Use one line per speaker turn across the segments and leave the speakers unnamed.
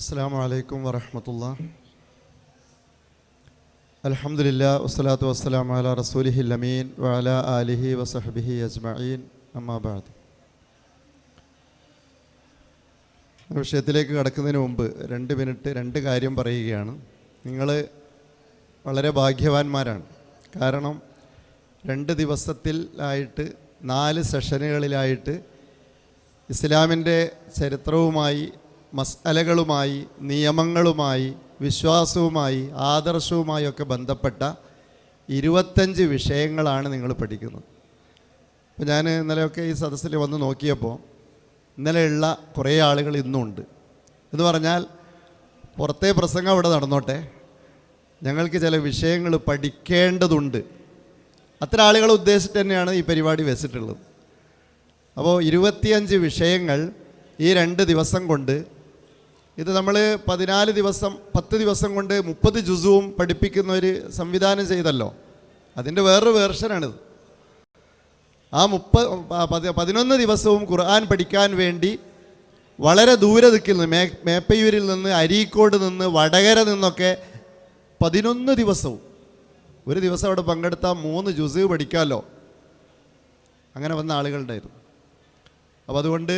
അസ്സലാമു അലൈക്കും വറഹ്മത്തുള്ളാഹി. അൽഹംദുലില്ലാഹ് വസ്സലാത്തു വസ്സലാമു അലാ റസൂലിഹിൽ അമീൻ വഅലാ ആലിഹി വസഹ്ബിഹി അജ്മഈൻ. അമ്മാ ബഅദ്. വിഷയത്തിലേക്ക് കടക്കുന്നതിന് മുമ്പ് 2 മിനിറ്റ് 2 കാര്യം പറയുകയാണ്. നിങ്ങൾ വളരെ ഭാഗ്യവാന്മാരാണ്. കാരണം 2 ദിവസത്തിലായിട്ട് 4 സെഷനുകളിലായിട്ട് ഇസ്ലാമിൻ്റെ ചരിത്രവുമായി, മസ്അലകളുമായി, നിയമങ്ങളുമായി, വിശ്വാസവുമായി, ആദർശവുമായി ഒക്കെ ബന്ധപ്പെട്ട 25 വിഷയങ്ങളാണ് നിങ്ങൾ പഠിക്കുന്നത്. അപ്പോൾ ഞാൻ ഇന്നലെയൊക്കെ ഈ സദസ്സിൽ വന്ന് നോക്കിയപ്പോൾ ഇന്നലെയുള്ള കുറേ ആളുകൾ ഇന്നുമുണ്ട്. എന്ന് പറഞ്ഞാൽ പുറത്തെ പ്രസംഗം അവിടെ നടന്നോട്ടെ, ഞങ്ങൾക്ക് ചില വിഷയങ്ങൾ പഠിക്കേണ്ടതുണ്ട്. അത്തരം ആളുകളെ ഉദ്ദേശിച്ചിട്ട് തന്നെയാണ് ഈ പരിപാടി വെച്ചിട്ടുള്ളത്. അപ്പോൾ 25 വിഷയങ്ങൾ ഈ 2 ദിവസം കൊണ്ട്, ഇത് നമ്മൾ 14 ദിവസം 10 ദിവസം കൊണ്ട് 30 ജുസുവും പഠിപ്പിക്കുന്ന ഒരു സംവിധാനം ചെയ്തല്ലോ. അതിൻ്റെ വേറൊരു വേർഷനാണിത്. ആ 11 ദിവസവും ഖുർആൻ പഠിക്കാൻ വേണ്ടി വളരെ ദൂരെ നിൽക്കുന്നു. മേപ്പയൂരിൽ നിന്ന്, അരീക്കോട് നിന്ന്, വടകര നിന്നൊക്കെ 11 ദിവസവും. ഒരു ദിവസം അവിടെ പങ്കെടുത്താൽ 3 ജുസ് പഠിക്കാമല്ലോ. അങ്ങനെ വന്ന ആളുകളുണ്ടായിരുന്നു. അപ്പോൾ അതുകൊണ്ട്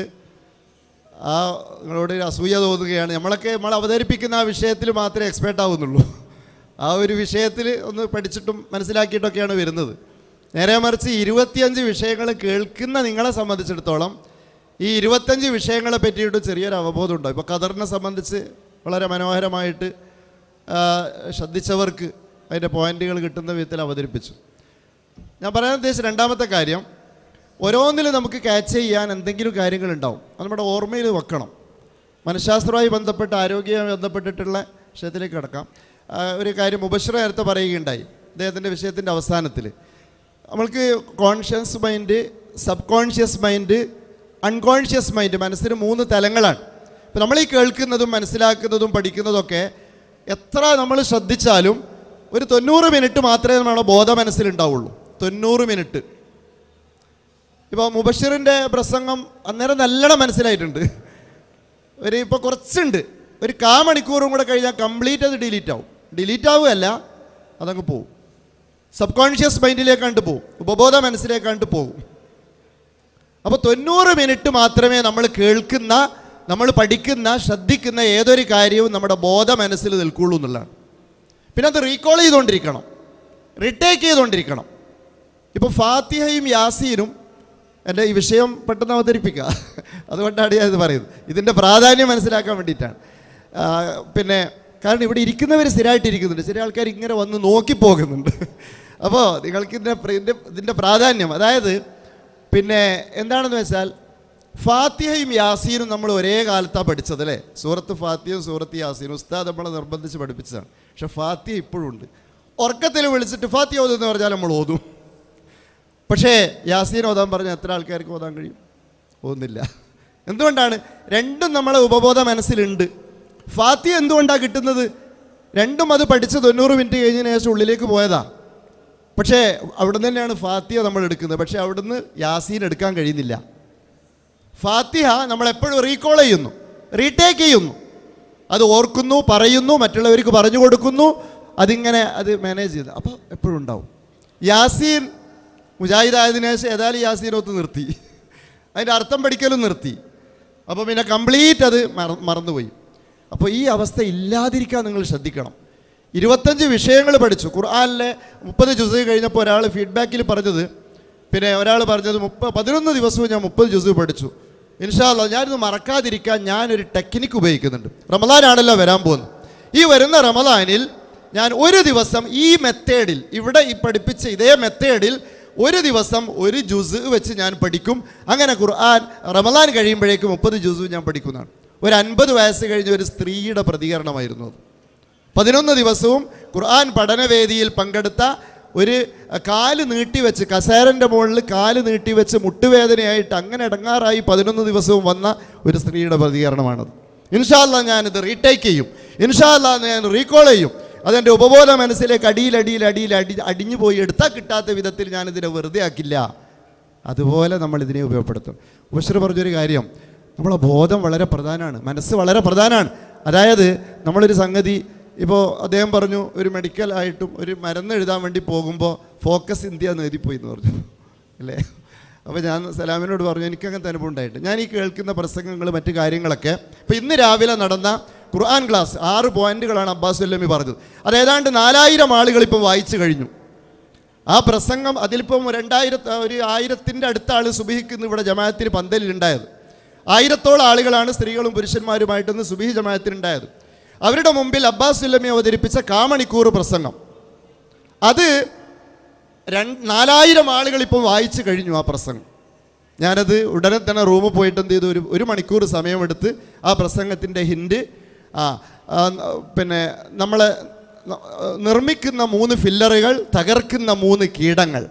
നിങ്ങളോട് അസൂയ തോന്നുകയാണ്. നമ്മൾ അവതരിപ്പിക്കുന്ന ആ വിഷയത്തിൽ മാത്രമേ എക്സ്പേർട്ട് ആവുന്നുള്ളൂ. ആ ഒരു വിഷയത്തിൽ ഒന്ന് പഠിച്ചിട്ടും മനസ്സിലാക്കിയിട്ടൊക്കെയാണ് വരുന്നത്. നേരെ മറിച്ച് 25 വിഷയങ്ങൾ കേൾക്കുന്ന നിങ്ങളെ സംബന്ധിച്ചിടത്തോളം ഈ 25 വിഷയങ്ങളെ പറ്റിയിട്ട് ചെറിയൊരു അവബോധം ഉണ്ടാവും. ഇപ്പോൾ ഖദറിനെ സംബന്ധിച്ച് വളരെ മനോഹരമായിട്ട് ശ്രദ്ധിച്ചവർക്ക് അതിൻ്റെ പോയിന്റുകൾ കിട്ടുന്ന വിധത്തിൽ അവതരിപ്പിച്ചു. ഞാൻ പറയാൻ ഉദ്ദേശിച്ച 2ാമത്തെ കാര്യം, ഓരോന്നിലും നമുക്ക് ക്യാച്ച് ചെയ്യാൻ എന്തെങ്കിലും കാര്യങ്ങളുണ്ടാവും. അത് നമ്മുടെ ഓർമ്മയിൽ വെക്കണം. മനഃശാസ്ത്രവുമായി ബന്ധപ്പെട്ട്, ആരോഗ്യവുമായി ബന്ധപ്പെട്ടിട്ടുള്ള വിഷയത്തിലേക്ക് കിടക്കാം. ഒരു കാര്യം മുബശ്ശിർ നേരത്തെ പറയുകയുണ്ടായി അദ്ദേഹത്തിൻ്റെ വിഷയത്തിൻ്റെ അവസാനത്തിൽ. നമ്മൾക്ക് conscious mind, sub conscious mind, unconscious mind, മനസ്സിന് 3 തലങ്ങളാണ്. ഇപ്പോൾ നമ്മൾ ഈ കേൾക്കുന്നതും മനസ്സിലാക്കുന്നതും പഠിക്കുന്നതൊക്കെ എത്ര നമ്മൾ ശ്രദ്ധിച്ചാലും ഒരു 90 മിനിറ്റ് മാത്രമേ നമ്മുടെ ബോധ മനസ്സിലുണ്ടാവുള്ളൂ. 90 മിനിറ്റ്. ഇപ്പോൾ മുബശ്ശിറിൻ്റെ പ്രസംഗം അന്നേരം നല്ലോണം മനസ്സിലായിട്ടുണ്ട്. ഇപ്പോൾ കുറച്ചുണ്ട്, ഒരു 1/4 മണിക്കൂറും കൂടെ കഴിഞ്ഞാൽ കംപ്ലീറ്റ് അത് ഡിലീറ്റ് ആവും. ഡിലീറ്റ് ആവുകയല്ല, അതങ്ങ് പോവും. സബ് കോൺഷ്യസ് മൈൻഡിലേക്കാണ്ട് പോവും, ഉപബോധ മനസ്സിലേക്കാണ്ട് പോകും. അപ്പോൾ 90 മിനിറ്റ് മാത്രമേ നമ്മൾ കേൾക്കുന്ന, നമ്മൾ പഠിക്കുന്ന, ശ്രദ്ധിക്കുന്ന ഏതൊരു കാര്യവും നമ്മുടെ ബോധ മനസ്സിൽ നിൽക്കുള്ളൂ എന്നുള്ളതാണ്. പിന്നെ അത് റീകോൾ ചെയ്തുകൊണ്ടിരിക്കണം, റിട്ടേക്ക് ചെയ്തുകൊണ്ടിരിക്കണം. ഇപ്പോൾ ഫാത്തിഹയും യാസീനും, എൻ്റെ ഈ വിഷയം പെട്ടെന്ന് അവതരിപ്പിക്കുക, അതുകൊണ്ടാണ് ഞാൻ ഇത് പറയുന്നത്. ഇതിൻ്റെ പ്രാധാന്യം മനസ്സിലാക്കാൻ വേണ്ടിയിട്ടാണ്. പിന്നെ കാരണം ഇവിടെ ഇരിക്കുന്നവർ സ്ഥിരമായിട്ടിരിക്കുന്നുണ്ട്, ചില ആൾക്കാർ ഇങ്ങനെ വന്ന് നോക്കിപ്പോകുന്നുണ്ട്. അപ്പോൾ നിങ്ങൾക്ക് ഇതിൻ്റെ പ്രാധാന്യം, അതായത് പിന്നെ എന്താണെന്ന് വെച്ചാൽ ഫാത്തിഹയും യാസീനും നമ്മൾ ഒരേ കാലത്താണ് പഠിച്ചത് അല്ലേ. സൂറത്ത് ഫാത്തിഹയും സൂറത്ത് യാസീനും ഉസ്താദ് നമ്മളെ നിർബന്ധിച്ച് പഠിപ്പിച്ചതാണ്. പക്ഷെ ഫാത്തിഹ ഇപ്പോഴും ഉണ്ട്. ഉറക്കത്തിൽ വിളിച്ചിട്ട് ഫാത്തിഹ ഓതുമെന്ന് പറഞ്ഞാൽ നമ്മൾ ഓതും. പക്ഷേ യാസീൻ ഓതാൻ പറഞ്ഞാൽ എത്ര ആൾക്കാർക്ക് ഓതാൻ കഴിയും? ഓതുന്നില്ല. എന്തുകൊണ്ടാണ്? രണ്ടും നമ്മളെ ഉപബോധ മനസ്സിലുണ്ട്. ഫാത്തിഹ എന്തുകൊണ്ടാണ് കിട്ടുന്നത്? രണ്ടും അത് പഠിച്ച് 90 മിനിറ്റ് കഴിഞ്ഞതിന് ശേഷം ഉള്ളിലേക്ക് പോയതാ. പക്ഷേ അവിടെ നിന്ന് തന്നെയാണ് ഫാത്തിഹ നമ്മൾ എടുക്കുന്നത്. പക്ഷേ അവിടുന്ന് യാസീൻ എടുക്കാൻ കഴിയുന്നില്ല. ഫാത്തിഹ നമ്മളെപ്പോഴും റീകോൾ ചെയ്യുന്നു, റീടേക്ക് ചെയ്യുന്നു, അത് ഓർക്കുന്നു, പറയുന്നു, മറ്റുള്ളവർക്ക് പറഞ്ഞു കൊടുക്കുന്നു, അതിങ്ങനെ അത് മാനേജ് ചെയ്ത് അപ്പോൾ എപ്പോഴും ഉണ്ടാവും. യാസീൻ മുജാഹിദായതിനു ശേഷം ഏതായാലും യാസീനൊത്ത് നിർത്തി, അതിൻ്റെ അർത്ഥം പഠിക്കലും നിർത്തി. അപ്പോൾ പിന്നെ കംപ്ലീറ്റ് അത് മറന്നുപോയി. അപ്പോൾ ഈ അവസ്ഥ ഇല്ലാതിരിക്കാൻ നിങ്ങൾ ശ്രദ്ധിക്കണം. 25 വിഷയങ്ങൾ പഠിച്ചു. ഖുർആനിലെ 30 ജുസ് കഴിഞ്ഞപ്പോൾ ഒരാൾ ഫീഡ്ബാക്കിൽ പറഞ്ഞത്, പിന്നെ ഒരാൾ പറഞ്ഞത് 11 ദിവസവും ഞാൻ 30 ജുസ് പഠിച്ചു. ഇൻഷാ അല്ലാഹ് ഞാനിത് മറക്കാതിരിക്കാൻ ഞാനൊരു ടെക്നിക്ക് ഉപയോഗിക്കുന്നുണ്ട്. റമദാനാണല്ലോ വരാൻ പോകുന്നത്. ഈ വരുന്ന റമദാനിൽ ഞാൻ ഒരു ദിവസം ഈ മെത്തേഡിൽ, ഇവിടെ ഈ പഠിപ്പിച്ച ഇതേ മെത്തേഡിൽ ഒരു ദിവസം 1 ജുസ് വെച്ച് ഞാൻ പഠിക്കും. അങ്ങനെ ഖുർആൻ റമദാൻ കഴിയുമ്പോഴേക്കും 30 ജുസ് ഞാൻ പഠിക്കുന്നതാണ്. ഒരു 50 വയസ്സ് കഴിഞ്ഞ ഒരു സ്ത്രീയുടെ പ്രതികരണമായിരുന്നു അത്. 11 ദിവസവും ഖുർആൻ പഠനവേദിയിൽ പങ്കെടുത്ത ഒരു കാല് നീട്ടിവെച്ച്, കസേരൻ്റെ മുകളിൽ കാല് നീട്ടിവെച്ച് മുട്ടുവേദനയായിട്ട് അങ്ങനെ ഇടങ്ങാറായി 11 ദിവസവും വന്ന ഒരു സ്ത്രീയുടെ പ്രതികരണമാണത്. ഇൻഷാ അല്ലാഹ് ഞാനിത് റീടേക്ക് ചെയ്യും, ഇൻഷാ അല്ലാഹ് ഞാൻ റീകോൾ ചെയ്യും. അതെൻ്റെ ഉപബോധ മനസ്സിലേക്ക് അടിഞ്ഞു പോയി എടുത്താൽ കിട്ടാത്ത വിധത്തിൽ ഞാനിതിനെ വെറുതെ ആക്കില്ല. അതുപോലെ നമ്മളിതിനെ ഉപയോഗപ്പെടുത്തും. ബഷീർ പറഞ്ഞൊരു കാര്യം, നമ്മളെ ബോധം വളരെ പ്രധാനമാണ്, മനസ്സ് വളരെ പ്രധാനമാണ്. അതായത് നമ്മളൊരു സംഗതി ഇപ്പോൾ അദ്ദേഹം പറഞ്ഞു ഒരു മെഡിക്കൽ ആയിട്ടും ഒരു മരുന്ന് എഴുതാൻ വേണ്ടി പോകുമ്പോൾ ഫോക്കസ് ഇന്ത്യ എന്ന് എഴുതിപ്പോയി എന്ന് പറഞ്ഞു അല്ലേ. അപ്പോൾ ഞാൻ സലാമിനോട് പറഞ്ഞു എനിക്കങ്ങനത്തെ അനുഭവം ഉണ്ടായിട്ട് ഞാൻ ഈ കേൾക്കുന്ന പ്രസംഗങ്ങൾ മറ്റു കാര്യങ്ങളൊക്കെ ഇപ്പോൾ ഇന്ന് രാവിലെ നടന്ന ഖുർആൻ ക്ലാസ് 6 പോയിന്റുകളാണ് അബ്ബാസ് വല്ലമി പറഞ്ഞത്. അത് ഏതാണ്ട് 4000 ആളുകൾ ഇപ്പോൾ വായിച്ചു കഴിഞ്ഞു. ആ പ്രസംഗം അതിലിപ്പം 1000 അടുത്ത ആൾ സുബഹിക്ക് ഇവിടെ ജമാഅത്തിന് പന്തലിലുണ്ടായത്. 1000ഓളം ആളുകളാണ് സ്ത്രീകളും പുരുഷന്മാരുമായിട്ടൊന്ന് സുബഹി ജമാഅത്തിനുണ്ടായത്. അവരുടെ മുമ്പിൽ അബ്ബാസ് വല്ലമി അവതരിപ്പിച്ച കാമണിക്കൂർ പ്രസംഗം അത് 4000 ആളുകൾ ഇപ്പോൾ വായിച്ചു കഴിഞ്ഞു ആ പ്രസംഗം. ഞാനത് ഉടനെ തന്നെ റൂമിൽ പോയിട്ട് എന്ത് ചെയ്തു, ഒരു മണിക്കൂർ സമയമെടുത്ത് ആ പ്രസംഗത്തിൻ്റെ ഹിൻഡ് പിന്നെ നമ്മളെ നിർമ്മിക്കുന്ന 3 ഫില്ലറുകൾ, തകർക്കുന്ന 3 കീടങ്ങൾ,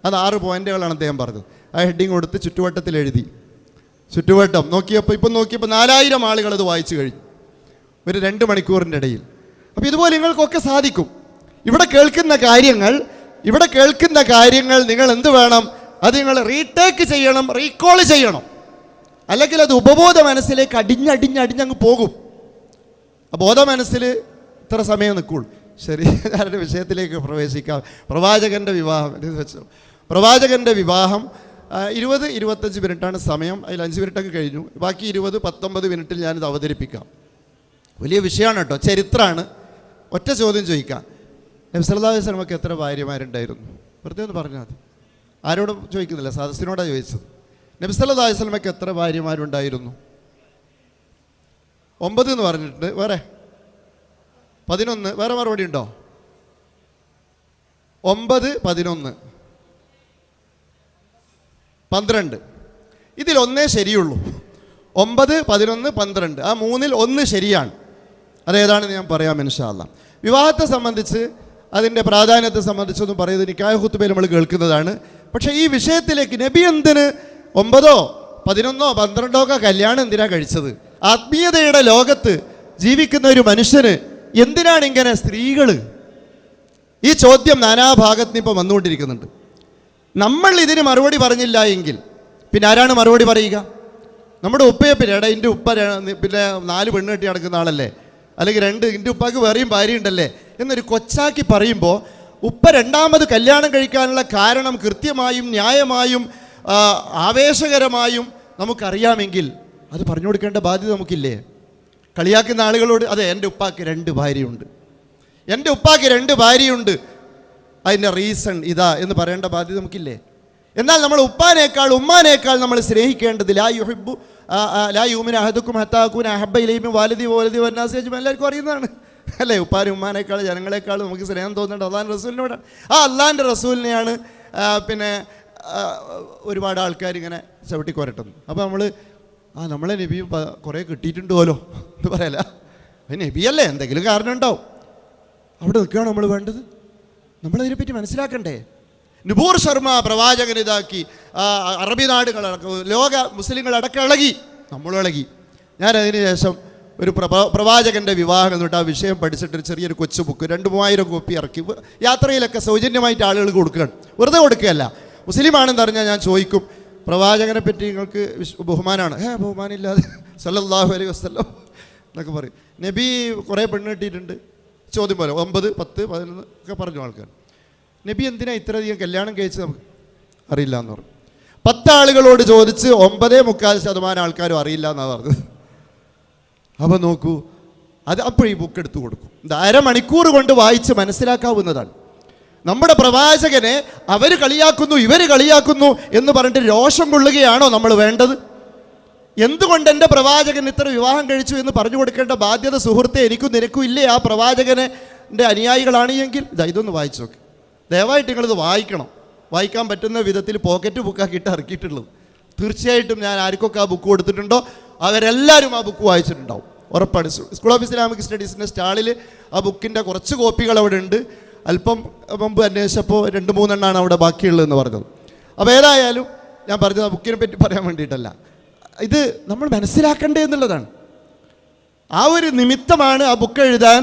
അത് 6 പോയിന്റുകളാണ് അദ്ദേഹം പറഞ്ഞത്. ആ ഹെഡിങ് കൊടുത്ത് ചുറ്റുവട്ടത്തിൽ എഴുതി. ചുറ്റുവട്ടം നോക്കിയപ്പോൾ 4000 ആളുകൾ അത് വായിച്ചു കഴിഞ്ഞു ഒരു 2 മണിക്കൂറിൻ്റെ ഇടയിൽ. അപ്പോൾ ഇതുപോലെ നിങ്ങൾക്കൊക്കെ സാധിക്കും. ഇവിടെ കേൾക്കുന്ന കാര്യങ്ങൾ നിങ്ങൾ എന്ത് വേണം, അത് നിങ്ങൾ റീടേക്ക് ചെയ്യണം, റീകോൾ ചെയ്യണം. അല്ലെങ്കിൽ അത് ഉപബോധ മനസ്സിലേക്ക് അടിഞ്ഞങ്ങ് പോകും. ബോധ മനസ്സിൽ ഇത്ര സമയം നിൽക്കുള്ളൂ. ശരി, ഞാനൊരു വിഷയത്തിലേക്ക് പ്രവേശിക്കാം. പ്രവാചകൻ്റെ വിവാഹം 20-25 മിനിറ്റാണ് സമയം. അതിൽ 5 മിനിറ്റൊക്കെ കഴിഞ്ഞു. ബാക്കി 20-19 മിനിറ്റിൽ ഞാനിത് അവതരിപ്പിക്കാം. വലിയ വിഷയമാണ് കേട്ടോ, ചരിത്രമാണ്. ഒറ്റ ചോദ്യം ചോദിക്കാം. നബി സല്ലല്ലാഹു അലൈഹി വസല്ലമക്ക് എത്ര ഭാര്യമാരുണ്ടായിരുന്നു? വെറുതെ ഒന്ന് പറഞ്ഞാൽ മതി. ആരോടും ചോദിക്കുന്നില്ല, സദസ്സിനോടാണ് ചോദിച്ചത്. നബി സല്ലല്ലാഹു അലൈഹി വസല്ലമക്ക് എത്ര ഭാര്യമാരുണ്ടായിരുന്നു? 9 എന്ന് പറഞ്ഞിട്ടുണ്ട്. വേറെ 11. വേറെ മറുപടി ഉണ്ടോ? 9, 11, 12. ഇതിൽ ഒന്നേ ശരിയുള്ളൂ. 9, 11, 12. ആ 3-ൽ 1 ശരിയാണ്. അതേതാണെന്ന് ഞാൻ പറയാം ഇൻഷാ അല്ലാഹ്. വിവാഹത്തെ സംബന്ധിച്ച് അതിൻ്റെ പ്രാധാന്യത്തെ സംബന്ധിച്ചൊന്നും പറയുന്നത് നിക്കാഹ് ഖുത്ബയിൽ നമ്മൾ കേൾക്കുന്നതാണ്. പക്ഷേ ഈ വിഷയത്തിലേക്ക് നബി എന്തിന് 9, 11, 12 കല്യാണം എന്തിനാ കഴിച്ചത്? ആത്മീയതയുടെ ലോകത്ത് ജീവിക്കുന്ന ഒരു മനുഷ്യന് എന്തിനാണ് ഇങ്ങനെ സ്ത്രീകൾ? ഈ ചോദ്യം നാനാഭാഗത്ത് ഇപ്പോൾ വന്നുകൊണ്ടിരിക്കുന്നുണ്ട്. നമ്മൾ ഇതിന് മറുപടി പറഞ്ഞില്ല എങ്കിൽ പിന്നെ ആരാണ് മറുപടി പറയുക? നമ്മുടെ ഉപ്പയെ പിന്നെ എൻ്റെ ഉപ്പ പിന്നെ 4 പെണ്ണ് കെട്ടി നടക്കുന്ന ആളല്ലേ, അല്ലെങ്കിൽ 2 എൻ്റെ ഉപ്പാക്ക് വേറെയും ഭാര്യ ഉണ്ടല്ലേ എന്നൊരു കൊച്ചാക്കി പറയുമ്പോൾ ഉപ്പ 2ാമത് കല്യാണം കഴിക്കാനുള്ള കാരണം കൃത്യമായും ന്യായമായും ആവേശകരമായും നമുക്കറിയാമെങ്കിൽ അത് പറഞ്ഞു കൊടുക്കേണ്ട ബാധ്യത നമുക്കില്ലേ? കളിയാക്കുന്ന ആളുകളോട് അതെ എൻ്റെ ഉപ്പാക്ക് 2 ഭാര്യയുണ്ട്, എൻ്റെ ഉപ്പാക്ക് 2 ഭാര്യയുണ്ട്, അതിൻ്റെ റീസൺ ഇതാ എന്ന് പറയേണ്ട ബാധ്യത നമുക്കില്ലേ? എന്നാൽ നമ്മൾ ഉപ്പാനേക്കാൾ ഉമ്മാനേക്കാൾ നമ്മൾ സ്നേഹിക്കേണ്ടത് ലാ യൂമിനു അഹദുക്കും ഹത്താ അകൂന അഹബ്ബ ഇലൈഹി മിൻ വാലിദി വന്നാസി അജ്മഈൻ എല്ലാവർക്കും അറിയുന്നതാണ് അല്ലേ? ഉപ്പാനും ഉമ്മാനേക്കാൾ ജനങ്ങളെക്കാൾ നമുക്ക് സ്നേഹം തോന്നേണ്ടത് അള്ളാഹിൻ്റെ റസൂലിനോടാണ്. ആ അള്ളാഹിൻ്റെ റസൂലിനെയാണ് പിന്നെ ഒരുപാട് ആൾക്കാർ ഇങ്ങനെ ചവിട്ടിക്കൊരട്ടുന്നത്. അപ്പോൾ നമ്മളെ നബി കുറേ കിട്ടിയിട്ടുണ്ടോലോ എന്ന് പറയല. നബിയല്ലേ, എന്തെങ്കിലും കാരണം ഉണ്ടാവും. അവിടെ നിൽക്കുകയാണ് നമ്മൾ വേണ്ടത്. നമ്മളതിനെപ്പറ്റി മനസ്സിലാക്കണ്ടേ? നുബൂർ ശർമ്മ പ്രവാചകൻ ഇതാക്കി അറബി നാടുകളടക്കം ലോക മുസ്ലിങ്ങളടക്കം ഇളകി, നമ്മളും ഇളകി. ഞാൻ അതിന് ശേഷം ഒരു പ്രവാചകൻ്റെ വിവാഹം എന്നിട്ട് ആ വിഷയം പഠിച്ചിട്ടൊരു ചെറിയൊരു കൊച്ചു ബുക്ക് 2-3000 കോപ്പി ഇറക്കി യാത്രയിലൊക്കെ സൗജന്യമായിട്ട് ആളുകൾക്ക് കൊടുക്കുകയാണ്. വെറുതെ കൊടുക്കുകയല്ല. മുസ്ലിമാണെന്ന് അറിഞ്ഞാൽ ഞാൻ ചോദിക്കും, പ്രവാചകനെ പറ്റി നിങ്ങൾക്ക് ബഹുമാനമാണ്? ബഹുമാനമില്ലാതെ സല്ലല്ലാഹു അലൈഹി വസല്ലം എന്നൊക്കെ പറയും. നബി കുറേ പെണ്ണ് കിട്ടിയിട്ടുണ്ട് ചോദ്യം പോലെ 9, 10, 11 ഒക്കെ പറഞ്ഞു ആൾക്കാർ. നബി എന്തിനാ ഇത്രയധികം കല്യാണം കഴിച്ചത് നമുക്ക് അറിയില്ല എന്ന് പറഞ്ഞു. 10 ആളുകളോട് ചോദിച്ച് 9.25% ആൾക്കാരും അറിയില്ല എന്നാണ് പറഞ്ഞത്. അപ്പം നോക്കൂ, അത് അപ്പോൾ ഈ ബുക്ക് എടുത്തു കൊടുക്കും. ഇത് 1/2 മണിക്കൂർ കൊണ്ട് വായിച്ച് മനസ്സിലാക്കാവുന്നതാണ്. നമ്മുടെ പ്രവാചകനെ അവർ കളിയാക്കുന്നു, ഇവർ കളിയാക്കുന്നു എന്ന് പറഞ്ഞിട്ട് രോഷം കൊള്ളുകയാണോ നമ്മൾ വേണ്ടത്? എന്തുകൊണ്ട് എൻ്റെ പ്രവാചകൻ ഇത്ര വിവാഹം കഴിച്ചു എന്ന് പറഞ്ഞു കൊടുക്കേണ്ട ബാധ്യത സുഹൃത്തെ എനിക്കും നിനക്കും ഇല്ലേ? ആ പ്രവാചകൻ്റെ അനുയായികളാണ് എങ്കിൽ ഇതൊന്ന് വായിച്ചു നോക്ക്. ദയവായിട്ട് നിങ്ങളിത് വായിക്കണം. വായിക്കാൻ പറ്റുന്ന വിധത്തിൽ പോക്കറ്റ് ബുക്കാക്കിയിട്ട് ഇറക്കിയിട്ടുള്ളത്. തീർച്ചയായിട്ടും ഞാൻ ആർക്കൊക്കെ ആ ബുക്ക് കൊടുത്തിട്ടുണ്ടോ അവരെല്ലാവരും ആ ബുക്ക് വായിച്ചിട്ടുണ്ടാവും, ഉറപ്പാണ്. സ്കൂൾ ഓഫ് ഇസ്ലാമിക് സ്റ്റഡീസിൻ്റെ സ്റ്റാളിൽ ആ ബുക്കിൻ്റെ കുറച്ച് കോപ്പികൾ അവിടെ ഉണ്ട്. അല്പം മുമ്പ് അന്വേഷിച്ചപ്പോൾ 2-3 എണ്ണമാണ് അവിടെ ബാക്കിയുള്ളതെന്ന് പറഞ്ഞത്. അപ്പോൾ ഏതായാലും ഞാൻ പറഞ്ഞത് ആ ബുക്കിനെ പറ്റി പറയാൻ വേണ്ടിയിട്ടല്ല, ഇത് നമ്മൾ മനസ്സിലാക്കണ്ടേ എന്നുള്ളതാണ്. ആ ഒരു നിമിത്തമാണ് ആ ബുക്ക് എഴുതാൻ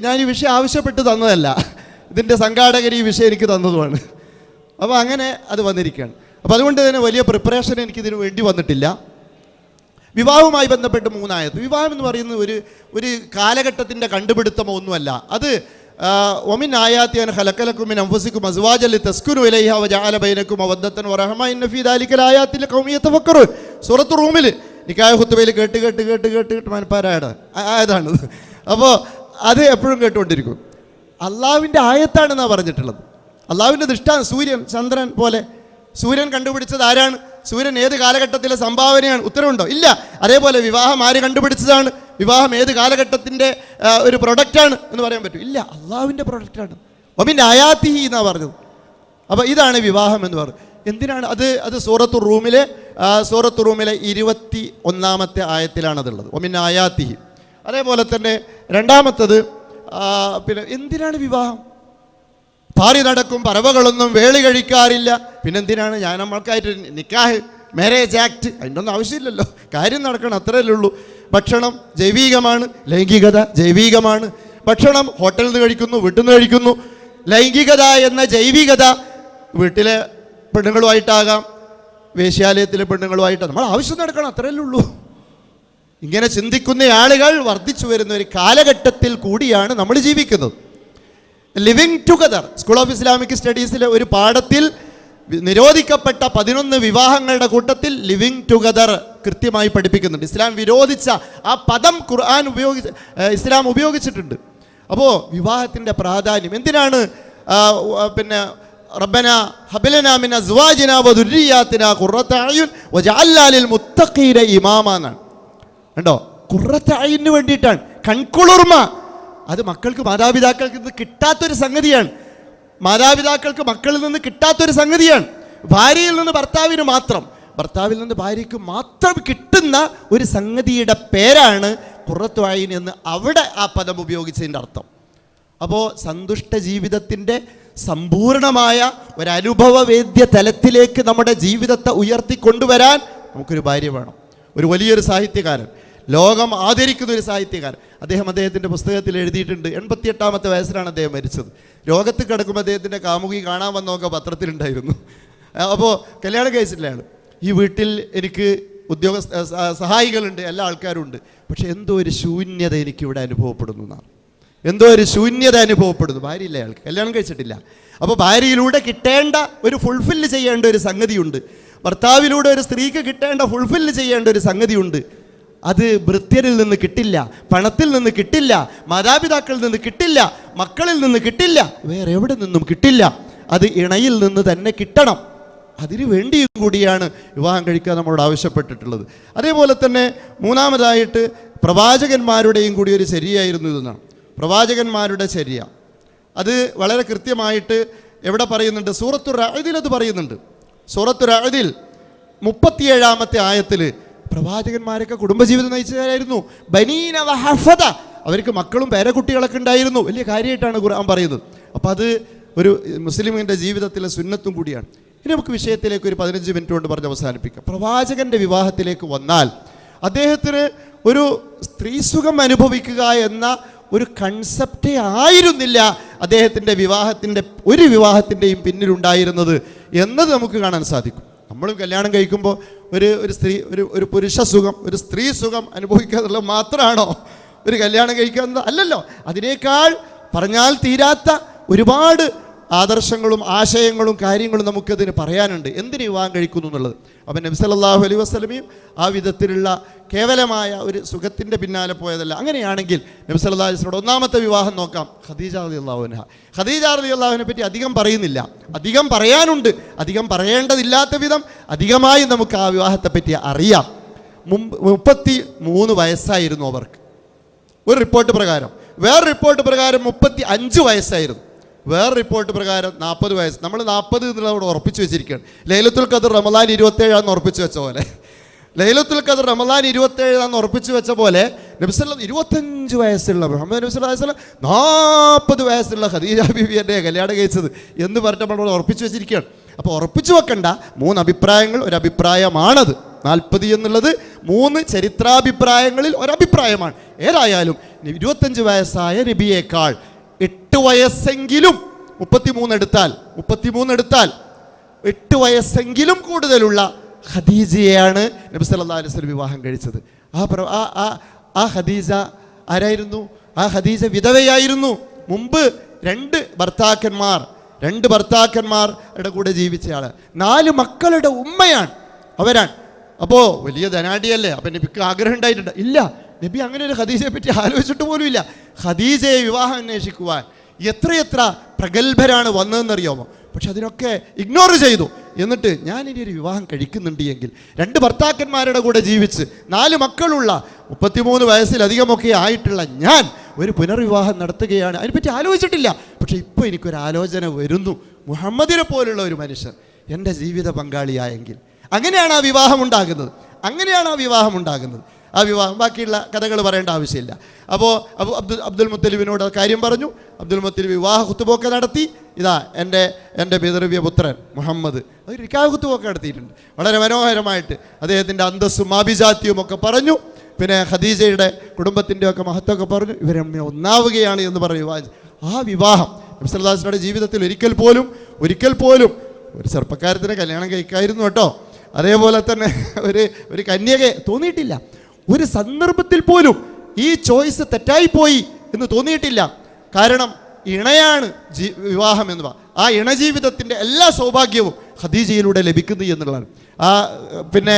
ഞാൻ ഈ വിഷയം ആവശ്യപ്പെട്ട് തന്നതല്ല, ഇതിൻ്റെ സംഘാടകർ ഈ വിഷയം എനിക്ക് തന്നതുമാണ്. അപ്പോൾ അങ്ങനെ അത് വന്നിരിക്കുകയാണ്. അപ്പോൾ അതുകൊണ്ട് തന്നെ വലിയ പ്രിപ്പറേഷൻ എനിക്കിതിന് വേണ്ടി വന്നിട്ടില്ല. വിവാഹവുമായി ബന്ധപ്പെട്ട് 3 ആയത്ത്. വിവാഹം എന്ന് പറയുന്നത് ഒരു കാലഘട്ടത്തിൻ്റെ കണ്ടുപിടുത്തമോ ഒന്നുമല്ല. അത് ഒമിൻ ആയാത്തിൻ ഖലഖലക്കും മിൻ അൻഫുസിക്കും അസ്വാജൻ ലിതസ്കുനു ഇലൈഹ വജഅല ബൈനക്കും മവദ്ദത്തൻ വറഹ്മ ഇന്ന ഫീ ദാലിക ലആയാത്തിൻ ലിഖൗമി യതഫക്കറൂൻ. സൂറത്ത് റൂമിൽ നിക്കാഹ് ഖുത്ബയിൽ കേട്ട് മനപ്പാരാണ് ആയതാണ്. അപ്പോൾ അത് എപ്പോഴും കേട്ടുകൊണ്ടിരിക്കും. അള്ളാഹുവിൻ്റെ ആയത്താണെന്നാണ് പറഞ്ഞിട്ടുള്ളത്. അള്ളാഹുവിൻ്റെ ദൃഷ്ടാന്തം സൂര്യൻ ചന്ദ്രൻ പോലെ. സൂര്യൻ കണ്ടുപിടിച്ചത് ആരാണ്? സൂര്യൻ ഏത് കാലഘട്ടത്തിലെ സംഭാവനയാണ്? ഉത്തരവുണ്ടോ? ഇല്ല. അതേപോലെ വിവാഹം ആര് കണ്ടുപിടിച്ചതാണ്? വിവാഹം ഏത് കാലഘട്ടത്തിൻ്റെ ഒരു പ്രൊഡക്റ്റാണ് എന്ന് പറയാൻ പറ്റും? ഇല്ല, അള്ളാഹുവിൻ്റെ പ്രൊഡക്റ്റാണ്. ഒമിൻ ആയാത്തിഹി എന്നാണ് പറഞ്ഞത്. അപ്പോൾ ഇതാണ് വിവാഹം എന്ന് പറയുന്നത്. എന്തിനാണ് അത് സൂറത്തു റൂമിലെ 21-ാമത്തെ ആയത്തിലാണ് അതുള്ളത്. ഒമിൻ ആയാത്തിഹി. അതേപോലെ തന്നെ രണ്ടാമത്തത് പിന്നെ എന്തിനാണ് വിവാഹം? പാറി നടക്കും പറവകളൊന്നും വേളി കഴിക്കാറില്ല. പിന്നെന്തിനാണ് നമ്മൾക്കായിട്ട് നിക്കാഹ്, മാരേജ് ആക്ട്? അതിൻ്റെ ഒന്നും ആവശ്യമില്ലല്ലോ. കാര്യം നടക്കണം, അത്രയല്ലേ ഉള്ളൂ. ഭക്ഷണം ജൈവികമാണ്, ലൈംഗികത ജൈവികമാണ്. ഭക്ഷണം ഹോട്ടലിൽ നിന്ന് കഴിക്കുന്നു, വീട്ടിൽ നിന്ന് കഴിക്കുന്നു. ലൈംഗികത എന്ന ജൈവികത വീട്ടിലെ പെണ്ണുങ്ങളുമായിട്ടാകാം, വേശ്യാലയത്തിലെ പെണ്ണുങ്ങളുമായിട്ട് നമ്മൾ ആവശ്യം നടക്കണം, അത്രയല്ലേ ഉള്ളൂ. ഇങ്ങനെ ചിന്തിക്കുന്ന ആളുകൾ വർദ്ധിച്ചു വരുന്ന ഒരു കാലഘട്ടത്തിൽ കൂടിയാണ് നമ്മൾ ജീവിക്കുന്നത്. Living together, school of Islamic സ്റ്റഡീസിലെ ഒരു പാഠത്തിൽ നിരോധിക്കപ്പെട്ട 11 വിവാഹങ്ങളുടെ കൂട്ടത്തിൽ ലിവിങ് ടുഗദർ കൃത്യമായി പഠിപ്പിക്കുന്നുണ്ട്. ഇസ്ലാം വിരോധിച്ച ആ പദം ഇസ്ലാം ഉപയോഗിച്ചിട്ടുണ്ട്. അപ്പോൾ വിവാഹത്തിൻ്റെ പ്രാധാന്യം എന്തിനാണ്? പിന്നെ റബ്ബന ഹബലന മിൻ അസ്വാജിന വദുരിയാതിന ഖുറത അയുൻ വജഅൽനാ ലിൽ മുത്തഖീന ഇമാമ എന്നാണ്. കണ്ടോ? ഖുറത അയുന് വേണ്ടിയിട്ടാണ്, കൺകുളിർമ. അത് മക്കൾക്ക് മാതാപിതാക്കൾക്ക് നിന്ന് കിട്ടാത്തൊരു സംഗതിയാണ്. മാതാപിതാക്കൾക്ക് മക്കളിൽ നിന്ന് കിട്ടാത്തൊരു സംഗതിയാണ്. ഭാര്യയിൽ നിന്ന് ഭർത്താവിന് മാത്രം, ഭർത്താവിൽ നിന്ന് ഭാര്യയ്ക്ക് മാത്രം കിട്ടുന്ന ഒരു സംഗതിയുടെ പേരാണ് ഖുറത്തു അയ്ൻ എന്ന് അവിടെ ആ പദം ഉപയോഗിച്ചതിൻ്റെ അർത്ഥം. അപ്പോൾ സന്തുഷ്ട ജീവിതത്തിൻ്റെ സമ്പൂർണമായ ഒരനുഭവവേദ്യ തലത്തിലേക്ക് നമ്മുടെ ജീവിതത്തെ ഉയർത്തിക്കൊണ്ടുവരാൻ നമുക്കൊരു ഭാര്യ വേണം. ഒരു വലിയൊരു സാഹിത്യകാരൻ, ലോകം ആദരിക്കുന്ന ഒരു സാഹിത്യകാരൻ, അദ്ദേഹത്തിൻ്റെ പുസ്തകത്തിൽ എഴുതിയിട്ടുണ്ട്. 88-ാമത്തെ വയസ്സിലാണ് അദ്ദേഹം മരിച്ചത്. രോഗത്ത് കിടക്കുമ്പോൾ അദ്ദേഹത്തിൻ്റെ കാമുകി കാണാൻ വന്നൊക്കെ പത്രത്തിലുണ്ടായിരുന്നു. അപ്പോൾ കല്യാണം കഴിച്ചിട്ടില്ലാണ്. ഈ വീട്ടിൽ എനിക്ക് സഹായികളുണ്ട്, എല്ലാ ആൾക്കാരും ഉണ്ട്, പക്ഷെ എന്തോ ഒരു ശൂന്യത എനിക്കിവിടെ അനുഭവപ്പെടുന്നു എന്നാണ്. എന്തോ ഒരു ശൂന്യത അനുഭവപ്പെടുന്നു. ഭാര്യയില്ല, അയാൾക്ക് കല്യാണം കഴിച്ചിട്ടില്ല. അപ്പോൾ ഭാര്യയിലൂടെ കിട്ടേണ്ട ഒരു ഫുൾഫില്ല് ചെയ്യേണ്ട ഒരു സംഗതിയുണ്ട്. ഭർത്താവിലൂടെ ഒരു സ്ത്രീക്ക് കിട്ടേണ്ട ഫുൾഫില്ല് ചെയ്യേണ്ട ഒരു സംഗതിയുണ്ട്. അത് ഭൃത്യരിൽ നിന്ന് കിട്ടില്ല, പണത്തിൽ നിന്ന് കിട്ടില്ല, മാതാപിതാക്കളിൽ നിന്ന് കിട്ടില്ല, മക്കളിൽ നിന്ന് കിട്ടില്ല, വേറെ എവിടെ നിന്നും കിട്ടില്ല. അത് ഇണയിൽ നിന്ന് തന്നെ കിട്ടണം. അതിനു വേണ്ടിയും കൂടിയാണ് വിവാഹം കഴിക്കാൻ നമ്മളോട് ആവശ്യപ്പെട്ടിട്ടുള്ളത്. അതേപോലെ തന്നെ മൂന്നാമതായിട്ട് പ്രവാചകന്മാരുടെയും കൂടി ഒരു ചര്യയായിരുന്നു ഇതെന്നാണ്. പ്രവാചകന്മാരുടെ ചര്യ അത് വളരെ കൃത്യമായിട്ട് എവിടെ പറയുന്നുണ്ട്? സൂറത്തു റഅദിൽ അത് പറയുന്നുണ്ട്. സൂറത്തു റഅദിൽ 37-ാമത്തെ ആയത്തിൽ പ്രവാചകന്മാരൊക്കെ കുടുംബജീവിതം നയിച്ചവരായിരുന്നു. ബനീന വഹഫദ, അവർക്ക് മക്കളും പേരക്കുട്ടികളൊക്കെ ഉണ്ടായിരുന്നു. വലിയ കാര്യമായിട്ടാണ് ഖുർആൻ പറയുന്നത്. അപ്പോൾ അത് ഒരു മുസ്ലിമിൻ്റെ ജീവിതത്തിലെ സുന്നത്തും കൂടിയാണ്. ഇനി നമുക്ക് വിഷയത്തിലേക്ക് ഒരു 15 മിനിറ്റ് കൊണ്ട് പറഞ്ഞ് അവസാനിപ്പിക്കാം. പ്രവാചകൻ്റെ വിവാഹത്തിലേക്ക് വന്നാൽ അദ്ദേഹത്തിന് ഒരു സ്ത്രീസുഖം അനുഭവിക്കുക എന്ന ഒരു കൺസെപ്റ്റേ ആയിരുന്നില്ല അദ്ദേഹത്തിൻ്റെ വിവാഹത്തിൻ്റെയും പിന്നിലുണ്ടായിരുന്നത് എന്നത് നമുക്ക് കാണാൻ സാധിക്കും. നമ്മളും കല്യാണം കഴിക്കുമ്പോൾ ഒരു സ്ത്രീ ഒരു പുരുഷ സുഖം, ഒരു സ്ത്രീ സുഖം അനുഭവിക്കുക എന്നുള്ളത് മാത്രമാണോ ഒരു കല്യാണം കഴിക്കുക എന്നത്? അല്ലല്ലോ. അതിനേക്കാൾ പറഞ്ഞാൽ തീരാത്ത ഒരുപാട് ആദർശങ്ങളും ആശയങ്ങളും കാര്യങ്ങളും നമുക്കതിന് പറയാനുണ്ട്. എന്തിന് വിവാഹം കഴിക്കുന്നു എന്നുള്ളത്. അപ്പം നബി സല്ലല്ലാഹു അലൈഹി വസല്ലമയും ആ വിധത്തിലുള്ള കേവലമായ ഒരു സുഖത്തിൻ്റെ പിന്നാലെ പോയതല്ല. അങ്ങനെയാണെങ്കിൽ നബി സല്ലല്ലാഹു അലൈഹി വസല്ലം ഒന്നാമത്തെ വിവാഹം നോക്കാം, ഖദീജ റളിയല്ലാഹു അൻഹ. ഖദീജ റളിയല്ലാഹു അൻഹയെ പറ്റി അധികം പറയുന്നില്ല, അധികം പറയാനുണ്ട്, അധികം പറയേണ്ടതില്ലാത്ത വിധം അധികമായി നമുക്ക് ആ വിവാഹത്തെപ്പറ്റി അറിയാം. 33 വയസ്സായിരുന്നു അവർക്ക് ഒരു റിപ്പോർട്ട് പ്രകാരം. വേറെ റിപ്പോർട്ട് പ്രകാരം 35 വയസ്സായിരുന്നു. വേറെ റിപ്പോർട്ട് പ്രകാരം 40 വയസ്സ്. നമ്മൾ 40 എന്നുള്ളത് അവിടെ ഉറപ്പിച്ച് വെച്ചിരിക്കുകയാണ്. ലൈലത്തുൽ ഖദർ റമദാൻ 27 ഉറപ്പിച്ച് വെച്ച പോലെ, ലൈലത്തുൽ ഖദർ റമദാൻ 27 ഉറപ്പിച്ച് വെച്ച പോലെ നബി സല്ലല്ലാഹു 25 വയസ്സുള്ള മുഹമ്മദ് നബി സല്ലല്ലാഹു അലൈഹി വസല്ലം 40 വയസ്സുള്ള ഖദീജ ബീവിയെ കല്യാണം കഴിച്ചത് എന്ന് പറഞ്ഞിട്ട് നമ്മൾ ഉറപ്പിച്ച് വെച്ചിരിക്കുകയാണ്. അപ്പോൾ ഉറപ്പിച്ചു വെക്കേണ്ട 3 അഭിപ്രായങ്ങൾ ഒരു അഭിപ്രായമാണത്. 40 എന്നുള്ളത് 3 ചരിത്രാഭിപ്രായങ്ങളിൽ ഒരഭിപ്രായമാണ്. ഏതായാലും 25 വയസ്സായ നബിയേക്കാൾ 8 വയസ്സെങ്കിലും 33 എടുത്താൽ 8 വയസ്സെങ്കിലും കൂടുതലുള്ള ഖദീജയെയാണ് നബി സല്ലല്ലാഹു അലൈഹി വസല്ലം വിവാഹം കഴിച്ചത്. ആ ഖദീജ ആരായിരുന്നു? ആ ഖദീജ വിധവയായിരുന്നു. മുമ്പ് രണ്ട് ഭർത്താക്കന്മാരുടെ കൂടെ ജീവിച്ചയാള്. 4 മക്കളുടെ ഉമ്മയാണ് അവരാണ്. അപ്പോൾ വലിയ ധനാഢ്യല്ലേ? അപ്പം നബിക്ക് ആഗ്രഹം ഉണ്ടായിട്ടുണ്ട്? ഇല്ല, നബി അങ്ങനെ ഒരു ഖദീജയെ പറ്റി ആലോചിച്ചിട്ട് പോലും ഇല്ല. ഖദീജയെ വിവാഹം അന്വേഷിക്കുവാൻ എത്രയെത്ര പ്രഗത്ഭരാണ് വന്നതെന്നറിയാമോ? പക്ഷെ അതിനൊക്കെ ഇഗ്നോർ ചെയ്തു. എന്നിട്ട് ഞാൻ ഇനി ഒരു വിവാഹം കഴിക്കുന്നുണ്ട് എങ്കിൽ 2 ഭർത്താക്കന്മാരുടെ കൂടെ ജീവിച്ച് 4 മക്കളുള്ള 33 വയസ്സിലധികമൊക്കെ ആയിട്ടുള്ള ഞാൻ ഒരു പുനർവിവാഹം നടത്തുകയാണ്, അതിനെപ്പറ്റി ആലോചിച്ചിട്ടില്ല. പക്ഷെ ഇപ്പോൾ എനിക്കൊരാലോചന വരുന്നു, മുഹമ്മദിനെ പോലുള്ള ഒരു മനുഷ്യൻ എൻ്റെ ജീവിത പങ്കാളിയായെങ്കിൽ. അങ്ങനെയാണ് ആ വിവാഹം ഉണ്ടാകുന്നത്. ആ വിവാഹം ബാക്കിയുള്ള കഥകൾ പറയേണ്ട ആവശ്യമില്ല. അപ്പോൾ അബ്ദുൽ മുത്തലിബിനോട് കാര്യം പറഞ്ഞു. അബ്ദുൽ മുത്തലിബ് വിവാഹ കുത്തുപോക്ക് നടത്തി. ഇതാ എൻ്റെ പിതൃവ്യ പുത്രൻ മുഹമ്മദ് ഒരു നിക്കാഹ് കുത്തുപോക്ക് നടത്തിയിട്ടുണ്ട്. വളരെ മനോഹരമായിട്ട് അദ്ദേഹത്തിൻ്റെ അന്തസ്സും ആഭിജാത്യവും ഒക്കെ പറഞ്ഞു. പിന്നെ ഖദീജയുടെ കുടുംബത്തിൻ്റെ ഒക്കെ മഹത്വമൊക്കെ പറഞ്ഞു. ഇവരമ്മ ഒന്നാവുകയാണ് എന്ന് പറഞ്ഞു. ആ വിവാഹം നബി സല്ലല്ലാഹു അലൈഹി വസല്ലമയുടെ ജീവിതത്തിൽ ഒരിക്കൽ പോലും ഒരു ചെറുപ്പക്കാരത്തിനെ കല്യാണം കഴിക്കായിരുന്നു കേട്ടോ. അതേപോലെ തന്നെ ഒരു കന്യകയെ തോന്നിയിട്ടില്ല. ഒരു സന്ദർഭത്തിൽ പോലും ഈ ചോയ്സ് തെറ്റായിപ്പോയി എന്ന് തോന്നിയിട്ടില്ല. കാരണം ഇണയാണ് വിവാഹം എന്ന് ആ ഇണജീവിതത്തിൻ്റെ എല്ലാ സൗഭാഗ്യവും ഖദീജയിലൂടെ ലഭിക്കുന്നു എന്നുള്ളതാണ്. പിന്നെ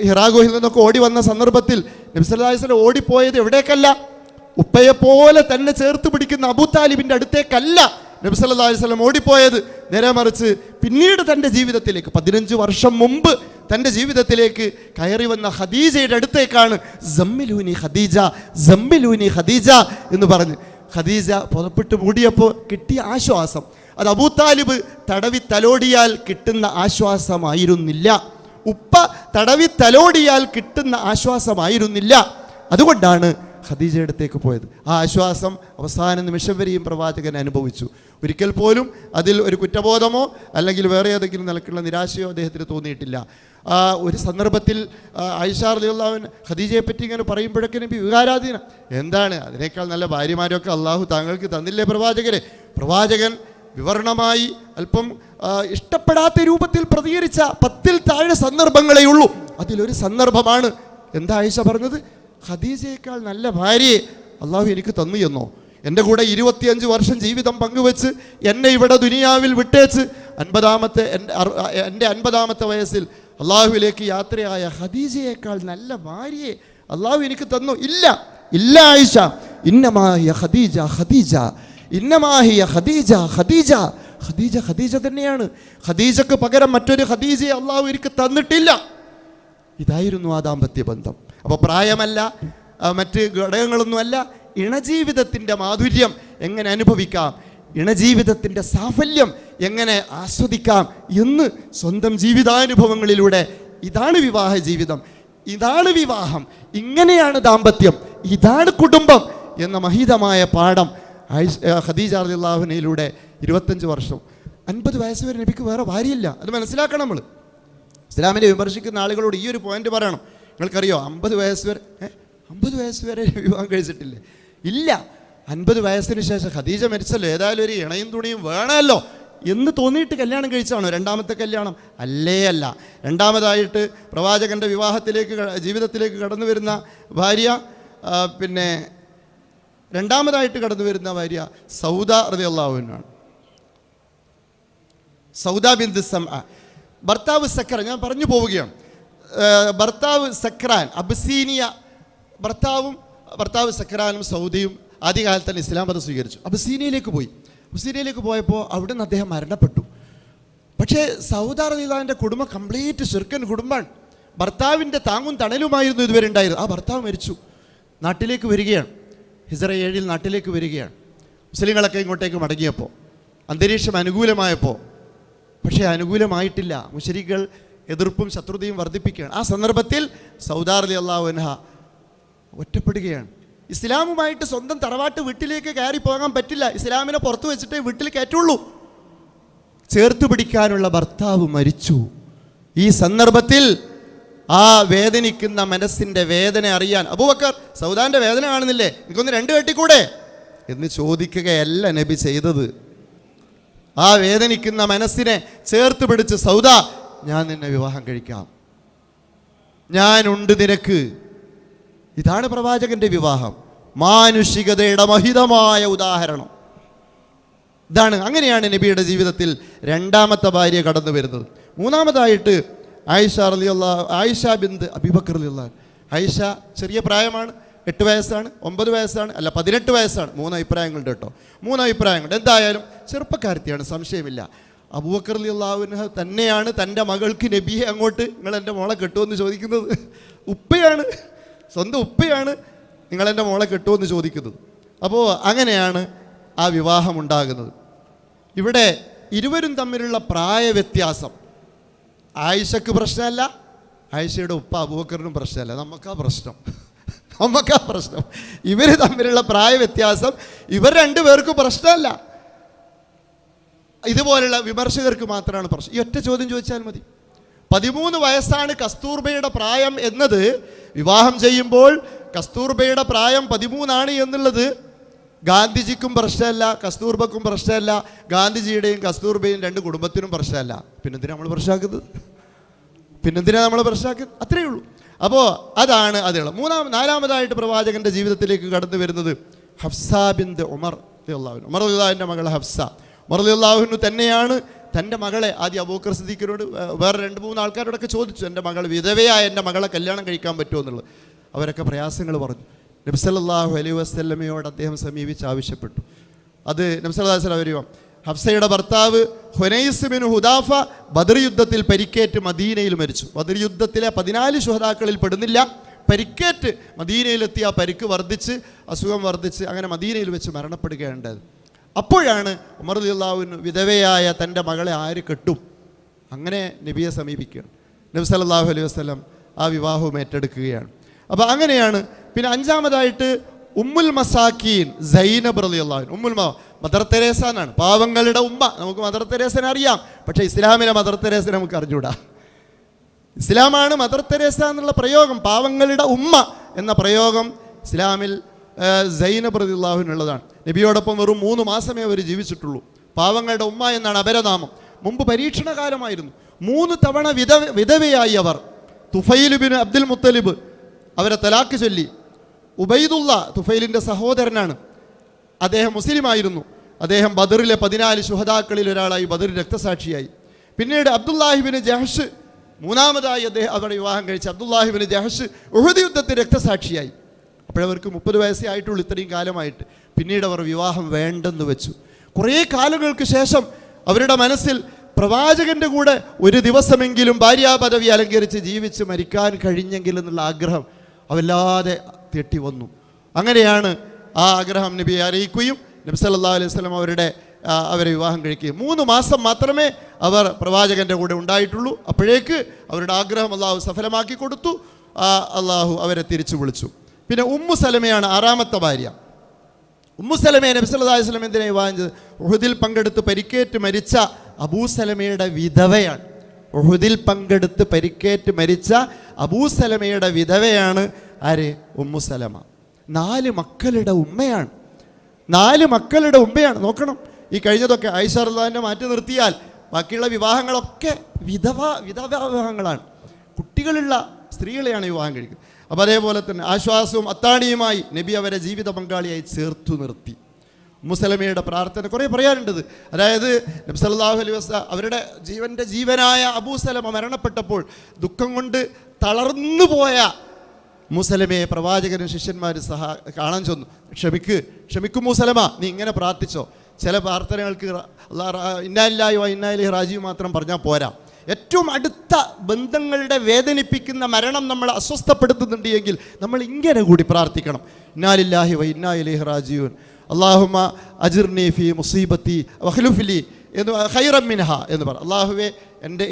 ഹിറാ ഗുഹയിൽ നിന്നൊക്കെ ഓടി വന്ന സന്ദർഭത്തിൽ നബി സല്ലല്ലാഹു അലൈഹി വസല്ലം ഓടിപ്പോയത് എവിടേക്കല്ല? ഉപ്പയെപ്പോലെ തന്നെ ചേർത്ത് പിടിക്കുന്ന അബൂ താലിബിൻ്റെ അടുത്തേക്കല്ല നബി സല്ലല്ലാഹു അലൈഹി വസല്ലം ഓടിപ്പോയത്. നേരെ മറിച്ച് പിന്നീട് തൻ്റെ ജീവിതത്തിലേക്ക് 15 വർഷം മുമ്പ് തൻ്റെ ജീവിതത്തിലേക്ക് കയറി വന്ന ഖദീജയുടെ അടുത്തേക്കാണ് സമ്മിലൂനി ഖദീജ എന്ന് പറഞ്ഞ് ഖദീജ പുറപ്പെട്ട് മൂടിയപ്പോൾ കിട്ടിയ ആശ്വാസം അത് അബൂ താലിബ് തടവി തലോടിയാൽ കിട്ടുന്ന ആശ്വാസമായിരുന്നില്ല. ഉപ്പ തടവി തലോടിയാൽ കിട്ടുന്ന ആശ്വാസമായിരുന്നില്ല. അതുകൊണ്ടാണ് ഖദീജയുടെ അടുത്തേക്ക് പോയത്. ആ ആശ്വാസം അവസാന നിമിഷം വരെയും പ്രവാചകൻ അനുഭവിച്ചു. ഒരിക്കൽ പോലും അതിൽ ഒരു കുറ്റബോധമോ അല്ലെങ്കിൽ വേറെ ഏതെങ്കിലും നിലക്കുള്ള നിരാശയോ അദ്ദേഹത്തിന് തോന്നിയിട്ടില്ല. ഒരു സന്ദർഭത്തിൽ ആയിഷ റളിയല്ലാഹു അൻഹ ഖദീജയെ പറ്റി ഇങ്ങനെ പറയുമ്പോഴൊക്കെ നബി വികാരാധീന. എന്താണ്, അതിനേക്കാൾ നല്ല ഭാര്യമാരൊക്കെ അള്ളാഹു താങ്കൾക്ക് തന്നില്ലേ പ്രവാചകരെ? പ്രവാചകൻ വിവരണമായി അല്പം ഇഷ്ടപ്പെടാത്ത രൂപത്തിൽ പ്രതികരിച്ച 10-ൽ താഴെ സന്ദർഭങ്ങളേ ഉള്ളൂ. അതിലൊരു സന്ദർഭമാണ് എന്താ ആയിഷ പറഞ്ഞത്? ഖദീജയേക്കാൾ നല്ല ഭാര്യയെ അള്ളാഹു എനിക്ക് തന്നു എന്നോ? എൻ്റെ കൂടെ 25 വർഷം ജീവിതം പങ്കുവെച്ച് എന്നെ ഇവിടെ ദുനിയാവിൽ വിട്ടേച്ച് എൻ്റെ 50-ാമത്തെ വയസ്സിൽ അള്ളാഹുവിലേക്ക് യാത്രയായ ഖദീജയേക്കാൾ നല്ല ഭാര്യയെ അള്ളാഹു എനിക്ക് തന്നു? ഇല്ല ആയിഷ, ഇന്നമാഹിയ ഖദീജ തന്നെയാണ്. ഖദീജക്ക് പകരം മറ്റൊരു ഖദീജയെ അള്ളാഹു എനിക്ക് തന്നിട്ടില്ല. ഇതായിരുന്നു ആ ദാമ്പത്യ ബന്ധം. അപ്പോൾ പ്രായമല്ല, മറ്റ് ഘടകങ്ങളൊന്നുമല്ല, ഇണജീവിതത്തിൻ്റെ മാധുര്യം എങ്ങനെ അനുഭവിക്കാം, ഇണജീവിതത്തിൻ്റെ സാഫല്യം എങ്ങനെ ആസ്വദിക്കാം എന്ന് സ്വന്തം ജീവിതാനുഭവങ്ങളിലൂടെ, ഇതാണ് വിവാഹ ജീവിതം, ഇതാണ് വിവാഹം, ഇങ്ങനെയാണ് ദാമ്പത്യം, ഇതാണ് കുടുംബം എന്ന മഹീതമായ പാഠം ഖദീജ റളിയല്ലാഹു അൻഹയിലൂടെ 25 വർഷം 50 വയസ്സ് വരെ നബിക്ക് വേറെ ഭാര്യയില്ല. അത് മനസ്സിലാക്കണം നമ്മൾ. ഇസ്ലാമിനെ വിമർശിക്കുന്ന ആളുകളോട് ഈ ഒരു പോയിന്റ് പറയണം. നിങ്ങൾക്കറിയോ 50 വയസ്സ് വരെ വിവാഹം കഴിച്ചിട്ടില്ലേ? ഇല്ല. 50 വയസ്സിന് ശേഷം ഖദീജ മരിച്ചല്ലോ, ഏതായാലും ഒരു ഇണയും തുണിയും വേണമല്ലോ എന്ന് തോന്നിയിട്ട് കല്യാണം കഴിച്ചാണോ രണ്ടാമത്തെ കല്യാണം? അല്ല. രണ്ടാമതായിട്ട് പ്രവാചകൻ്റെ ജീവിതത്തിലേക്ക് കടന്നു വരുന്ന ഭാര്യ, പിന്നെ രണ്ടാമതായിട്ട് കടന്നു വരുന്ന ഭാര്യ സൗദ റളിയല്ലാഹു അൻഹയാണ്. സൗദ ബിൻത് സംഅ. ഭർത്താവ് സക്രാൻ, ഞാൻ പറഞ്ഞു പോവുകയാണ്. ഭർത്താവ് സക്രാൻ അബ്സീനിയ, ഭർത്താവ് സക്രാനും സൗദയും ആദ്യകാലത്ത് തന്നെ ഇസ്ലാം മതം സ്വീകരിച്ചു. അബ്സീനിയയിലേക്ക് പോയപ്പോൾ അവിടെ നിന്ന് അദ്ദേഹം മരണപ്പെട്ടു. പക്ഷേ സൗദ റളിയല്ലാഹുവിൻ്റെ കുടുംബം കംപ്ലീറ്റ് ശിർക്കൻ കുടുംബമാണ്. ഭർത്താവിൻ്റെ താങ്ങും തണലുമായിരുന്നു ഇതുവരെ ഉണ്ടായിരുന്നത്. ആ ഭർത്താവ് മരിച്ചു, നാട്ടിലേക്ക് വരികയാണ്. ഹിജ്റ 7 നാട്ടിലേക്ക് വരികയാണ്. മുസ്ലിങ്ങളൊക്കെ ഇങ്ങോട്ടേക്ക് മടങ്ങിയപ്പോൾ അന്തരീക്ഷം അനുകൂലമായപ്പോൾ, പക്ഷേ അനുകൂലമായിട്ടില്ല. മുശ്രിക്കുകൾ എതിർപ്പും ശത്രുതയും വർദ്ധിപ്പിക്കുകയാണ്. ആ സന്ദർഭത്തിൽ സൗദ റളിയല്ലാഹു അൻഹ ഒറ്റപ്പെടുകയാണ്. ഇസ്ലാമുമായിട്ട് സ്വന്തം തറവാട്ട് വീട്ടിലേക്ക് കയറി പോകാൻ പറ്റില്ല. ഇസ്ലാമിനെ പുറത്തു വെച്ചിട്ടേ വീട്ടിൽ കയറ്റുള്ളൂ. ചേർത്ത് പിടിക്കാനുള്ള ഭർത്താവ് മരിച്ചു. ഈ സന്ദർഭത്തിൽ ആ വേദനിക്കുന്ന മനസ്സിൻ്റെ വേദന അറിയാൻ അബൂബക്കർ, സൗദാൻ്റെ വേദന കാണുന്നില്ലേ, എനിക്കൊന്ന് 2 കെട്ടിക്കൂടെ എന്ന് ചോദിക്കുകയല്ല നബി ചെയ്തത്. ആ വേദനിക്കുന്ന മനസ്സിനെ ചേർത്ത് പിടിച്ച് സൗദ, ഞാൻ നിന്നെ വിവാഹം കഴിക്കാം, ഞാനുണ്ട് നിനക്ക്. ഇതാണ് പ്രവാചകന്റെ വിവാഹം, മാനുഷികതയുടെ മഹിതമായ ഉദാഹരണം. ഇതാണ്, അങ്ങനെയാണ് നബിയുടെ ജീവിതത്തിൽ രണ്ടാമത്തെ ഭാര്യ കടന്നു വരുന്നത്. മൂന്നാമതായിട്ട് ആയിഷ ബിന്ത് അബൂബക്കർ റളിയല്ലാഹു അൻഹ. ആയിഷ ചെറിയ പ്രായമാണ്, 8 വയസ്സാണ്, 9 വയസ്സാണ്, അല്ല 18 വയസ്സാണ്. 3 അഭിപ്രായങ്ങളുണ്ട് കേട്ടോ, 3 അഭിപ്രായങ്ങളുണ്ട്. എന്തായാലും ചെറുപ്പക്കാരത്തിയാണ്, സംശയമില്ല. അബൂബക്കർ റളിയല്ലാഹു അൻഹു തന്നെയാണ് തൻ്റെ മകൾക്ക് നബിയെ അങ്ങോട്ട്, നിങ്ങൾ എൻ്റെ മോളെ കെട്ടുമെന്ന് ചോദിക്കുന്നത്. ഉപ്പയാണ്, സ്വന്തം ഉപ്പയാണ് നിങ്ങളെൻ്റെ മോളെ കെട്ടുമെന്ന് ചോദിക്കുന്നത്. അപ്പോൾ അങ്ങനെയാണ് ആ വിവാഹം ഉണ്ടാകുന്നത്. ഇവിടെ ഇരുവരും തമ്മിലുള്ള പ്രായ വ്യത്യാസം ആയിഷക്ക് പ്രശ്നമല്ല, ആയിഷയുടെ ഉപ്പ അബൂബക്കറിനും പ്രശ്നമല്ല, നമുക്കാ പ്രശ്നം. ഇവർ തമ്മിലുള്ള പ്രായ വ്യത്യാസം ഇവർ രണ്ടുപേർക്കും പ്രശ്നമല്ല, ഇതുപോലുള്ള വിമർശകർക്ക് മാത്രമാണ് പ്രശ്നം. ഈ ഒറ്റ ചോദ്യം ചോദിച്ചാൽ മതി. 13 വയസ്സാണ് കസ്തൂർബയുടെ പ്രായം എന്നത്, വിവാഹം ചെയ്യുമ്പോൾ കസ്തൂർബയുടെ പ്രായം 13 എന്നുള്ളത് ഗാന്ധിജിക്കും പ്രശ്നമല്ല, കസ്തൂർബക്കും പ്രശ്നമല്ല, ഗാന്ധിജിയുടെയും കസ്തൂർബയും 2 കുടുംബത്തിനും പ്രശ്നമല്ല. പിന്നെന്തിനാണ് നമ്മൾ പ്രശ്നമാക്കുന്നത്? അത്രയേ ഉള്ളൂ. അപ്പോൾ അതാണ് അതുള്ളത്. നാലാമതായിട്ട് പ്രവാചകന്റെ ജീവിതത്തിലേക്ക് കടന്നു വരുന്നത് ഹഫ്സ ബിന്ത് ഉമർ റളിയല്ലാഹു അൻഹു. ഉമർ റളിയല്ലാഹുവിൻ്റെ മകൾ ഹഫ്സ. ഉമർ റളിയല്ലാഹു അൻഹു തന്നെയാണ് തൻ്റെ മകളെ ആദ്യം അബൂബക്കർ സിദ്ദീഖിനോട് വേറെ 2-3 ആൾക്കാരോടൊക്കെ ചോദിച്ചു, എൻ്റെ മകൾ വിധവയായ എൻ്റെ മകളെ കല്യാണം കഴിക്കാൻ പറ്റുമോ എന്നുള്ളത്. അവരൊക്കെ പ്രയാസങ്ങൾ പറഞ്ഞു. നബി സല്ലല്ലാഹു അലൈഹി വസല്ലമയോട് അദ്ദേഹം സമീപിച്ച് ആവശ്യപ്പെട്ടു. അത് നബി സല്ലല്ലാഹു അലൈഹി വസല്ലം അറിയാം, ഹഫ്സയുടെ ഭർത്താവ് ഹുനൈസ് ബിൻ ഹുദാഫ ബദർ യുദ്ധത്തിൽ പരിക്കേറ്റ് മദീനയിൽ മരിച്ചു. ബദർ യുദ്ധത്തിലെ 14 ശുഹദാക്കളിൽ പെടുന്നില്ല. പരിക്കേറ്റ് മദീനയിലെത്തി, ആ പരിക്ക് വർദ്ധിച്ച്, അസുഖം വർദ്ധിച്ച്, അങ്ങനെ മദീനയിൽ വെച്ച് മരണപ്പെടുകയുണ്ടായത്. അപ്പോഴാണ് ഉമർ റളിയല്ലാഹു അൻഹു വിധവയായ തൻ്റെ മകളെ ആര് കെട്ടും, അങ്ങനെ നബിയെ സമീപിക്കുകയാണ്. നബി സല്ലല്ലാഹു അലൈഹി വസല്ലം ആ വിവാഹവും ഏറ്റെടുക്കുകയാണ്. അപ്പോൾ അങ്ങനെയാണ്. പിന്നെ 5-മതായിട്ട് ഉമ്മുൽ മസാക്കീൻ സൈനബ് റളിയല്ലാഹു അൻഹ. മദർ തെരേസ എന്നാണ്, പാവങ്ങളുടെ ഉമ്മ. നമുക്ക് മദർ തെരേസനെ അറിയാം, പക്ഷേ ഇസ്ലാമിലെ മദർ തെരേസനെ നമുക്ക് അറിഞ്ഞൂടാ. ഇസ്ലാമാണ് മദർ തെരേസ എന്നുള്ള പ്രയോഗം, പാവങ്ങളുടെ ഉമ്മ എന്ന പ്രയോഗം ഇസ്ലാമിൽ സൈനബ് റളിയല്ലാഹു അൻഹയുള്ളതാണ്. നബിയോടൊപ്പം വെറും 3 മാസമേ അവർ ജീവിച്ചിട്ടുള്ളൂ. പാവങ്ങളുടെ ഉമ്മ എന്നാണ് അപരനാമം. മുമ്പ് പരീക്ഷണ കാലമായിരുന്നു. 3 തവണ വിധവയായി അവർ. തുഫൈൽ ബിൻ അബ്ദുൽ മുത്തലിബ് അവരെ തലാക്ക് ചൊല്ലി. ഉബൈദുള്ള തുഫൈലിൻ്റെ സഹോദരനാണ്, അദ്ദേഹം മുസ്ലിമായിരുന്നു. അദ്ദേഹം ബദറിലെ 14 ശുഹദാക്കളിൽ ഒരാളായി, ബദർ രക്തസാക്ഷിയായി. പിന്നീട് അബ്ദുല്ലാഹിബിന് ജഹഷ്, 3-മതായി അദ്ദേഹം അവരുടെ വിവാഹം കഴിച്ച അബ്ദുല്ലാഹിബിന് ജഹഷ് ഉഹദ് യുദ്ധത്തിൽ രക്തസാക്ഷിയായി. അപ്പോഴവർക്ക് 30 വയസ്സേ ആയിട്ടുള്ളൂ ഇത്രയും കാലമായിട്ട്. പിന്നീട് അവർ വിവാഹം വേണ്ടെന്ന് വെച്ചു. കുറേ കാലങ്ങൾക്ക് ശേഷം അവരുടെ മനസ്സിൽ പ്രവാചകൻ്റെ കൂടെ ഒരു ദിവസമെങ്കിലും ഭാര്യാപദവി അലങ്കരിച്ച് ജീവിച്ച് മരിക്കാൻ കഴിഞ്ഞെങ്കിൽ എന്നുള്ള ആഗ്രഹം അവല്ലാതെ തെറ്റി വന്നു. അങ്ങനെയാണ് ആ ആഗ്രഹം നബിയെ അറിയിക്കുകയും നബി സല്ലല്ലാഹു അലൈഹി വസല്ലം അവരെ വിവാഹം കഴിക്കുകയും. 3 മാസം മാത്രമേ അവർ പ്രവാചകൻ്റെ കൂടെ ഉണ്ടായിട്ടുള്ളൂ. അപ്പോഴേക്ക് അവരുടെ ആഗ്രഹം അള്ളാഹു സഫലമാക്കി കൊടുത്തു. അള്ളാഹു അവരെ തിരിച്ചു വിളിച്ചു. പിന്നെ ഉമ്മു സലമയാണ് 6-മത്തെ ഭാര്യ. ഉമ്മു സലമയെ നബി സല്ലല്ലാഹു അലൈഹി വസല്ലം എന്തിനാണ് വിവാഹം ചെയ്തത്? ഉഹദിൽ പങ്കെടുത്ത് പരിക്കേറ്റ് മരിച്ച അബൂ സലമയുടെ വിധവയാണ്. ഉഹദിൽ പങ്കെടുത്ത് പരിക്കേറ്റ് മരിച്ച അബൂ സലമയുടെ വിധവയാണ് ആര്? ഉമ്മു സലമ. 4 മക്കളുടെ ഉമ്മയാണ്. 4 മക്കളുടെ ഉമ്മയാണ്. നോക്കണം, ഈ കഴിഞ്ഞതൊക്കെ ആയിഷ റളിയല്ലാഹു മാറ്റി നിർത്തിയാൽ ബാക്കിയുള്ള വിവാഹങ്ങളൊക്കെ വിവാഹങ്ങളാണ്. കുട്ടികളുള്ള സ്ത്രീകളെയാണ് വിവാഹം കഴിക്കുന്നത്. അപ്പോൾ അതേപോലെ തന്നെ ആശ്വാസവും അത്താണിയുമായി നബി അവരെ ജീവിത പങ്കാളിയായി ചേർത്തു നിർത്തി. ഉമ്മു സലമയുടെ പ്രാർത്ഥന കുറേ പറയാനുണ്ടത്. അതായത് നബി സല്ലല്ലാഹു അലൈഹി വസല്ലം അവരുടെ ജീവനായ അബൂ സലമ മരണപ്പെട്ടപ്പോൾ ദുഃഖം കൊണ്ട് തളർന്നു പോയ ഉമ്മു സലമയെ പ്രവാചകനും ശിഷ്യന്മാരും കാണാൻ ചെന്നു. ക്ഷമിക്കും ഉമ്മു സലമ, നീ ഇങ്ങനെ പ്രാർത്ഥിച്ചോ. ചില പ്രാർത്ഥനകൾക്ക് ഇന്നാ ലില്ലാഹി വ ഇന്നാ ഇലൈഹി റാജിഊൻ മാത്രം പറഞ്ഞാൽ പോരാ. ഏറ്റവും അടുത്ത ബന്ധങ്ങളുടെ വേദനിപ്പിക്കുന്ന മരണം നമ്മളെ അസ്വസ്ഥപ്പെടുത്തുന്നുണ്ട് എങ്കിൽ നമ്മൾ ഇങ്ങനെ കൂടി പ്രാർത്ഥിക്കണം. ഇന്നാ ലില്ലാഹി വ ഇന്നാ ഇലൈഹി റാജിഊൻ, അല്ലാഹുമ്മ അജിർനി ഫീ മുസീബത്തി വഖ്ലുഫ് ലി ഖൈറൻ മിൻഹാ എന്ന് പറ. അല്ലാഹുവേ,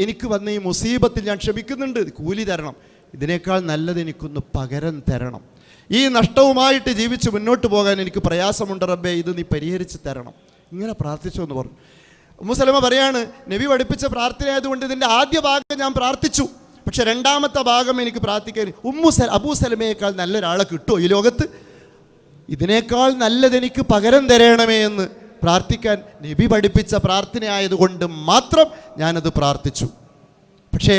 എനിക്ക് വന്ന ഈ മുസീബത്തിൽ ഞാൻ ക്ഷമിക്കുന്നുണ്ട്, കൂലി തരണം, ഇതിനേക്കാൾ നല്ലത് എനിക്കൊന്ന് പകരം തരണം. ഈ നഷ്ടവുമായിട്ട് ജീവിച്ച് മുന്നോട്ട് പോകാൻ എനിക്ക് പ്രയാസമുണ്ട് റബ്ബേ, ഇത് നീ പരിഹരിച്ച് തരണം. ഇങ്ങനെ പ്രാർത്ഥിച്ചു എന്ന് പറഞ്ഞു. ഉമ്മു സലമ പറയാണ്, നബി പഠിപ്പിച്ച പ്രാർത്ഥനയായതുകൊണ്ട് ഇതിൻ്റെ ആദ്യ ഭാഗം ഞാൻ പ്രാർത്ഥിച്ചു, പക്ഷെ 2-മത്തെ ഭാഗം എനിക്ക് പ്രാർത്ഥിക്കാൻ അബൂ സലമയേക്കാൾ നല്ലൊരാളെ കിട്ടുമോ ഈ ലോകത്ത്? ഇതിനേക്കാൾ നല്ലതെനിക്ക് പകരം തരണമേ എന്ന് പ്രാർത്ഥിക്കാൻ നബി പഠിപ്പിച്ച പ്രാർത്ഥനയായതുകൊണ്ട് മാത്രം ഞാനത് പ്രാർത്ഥിച്ചു. പക്ഷേ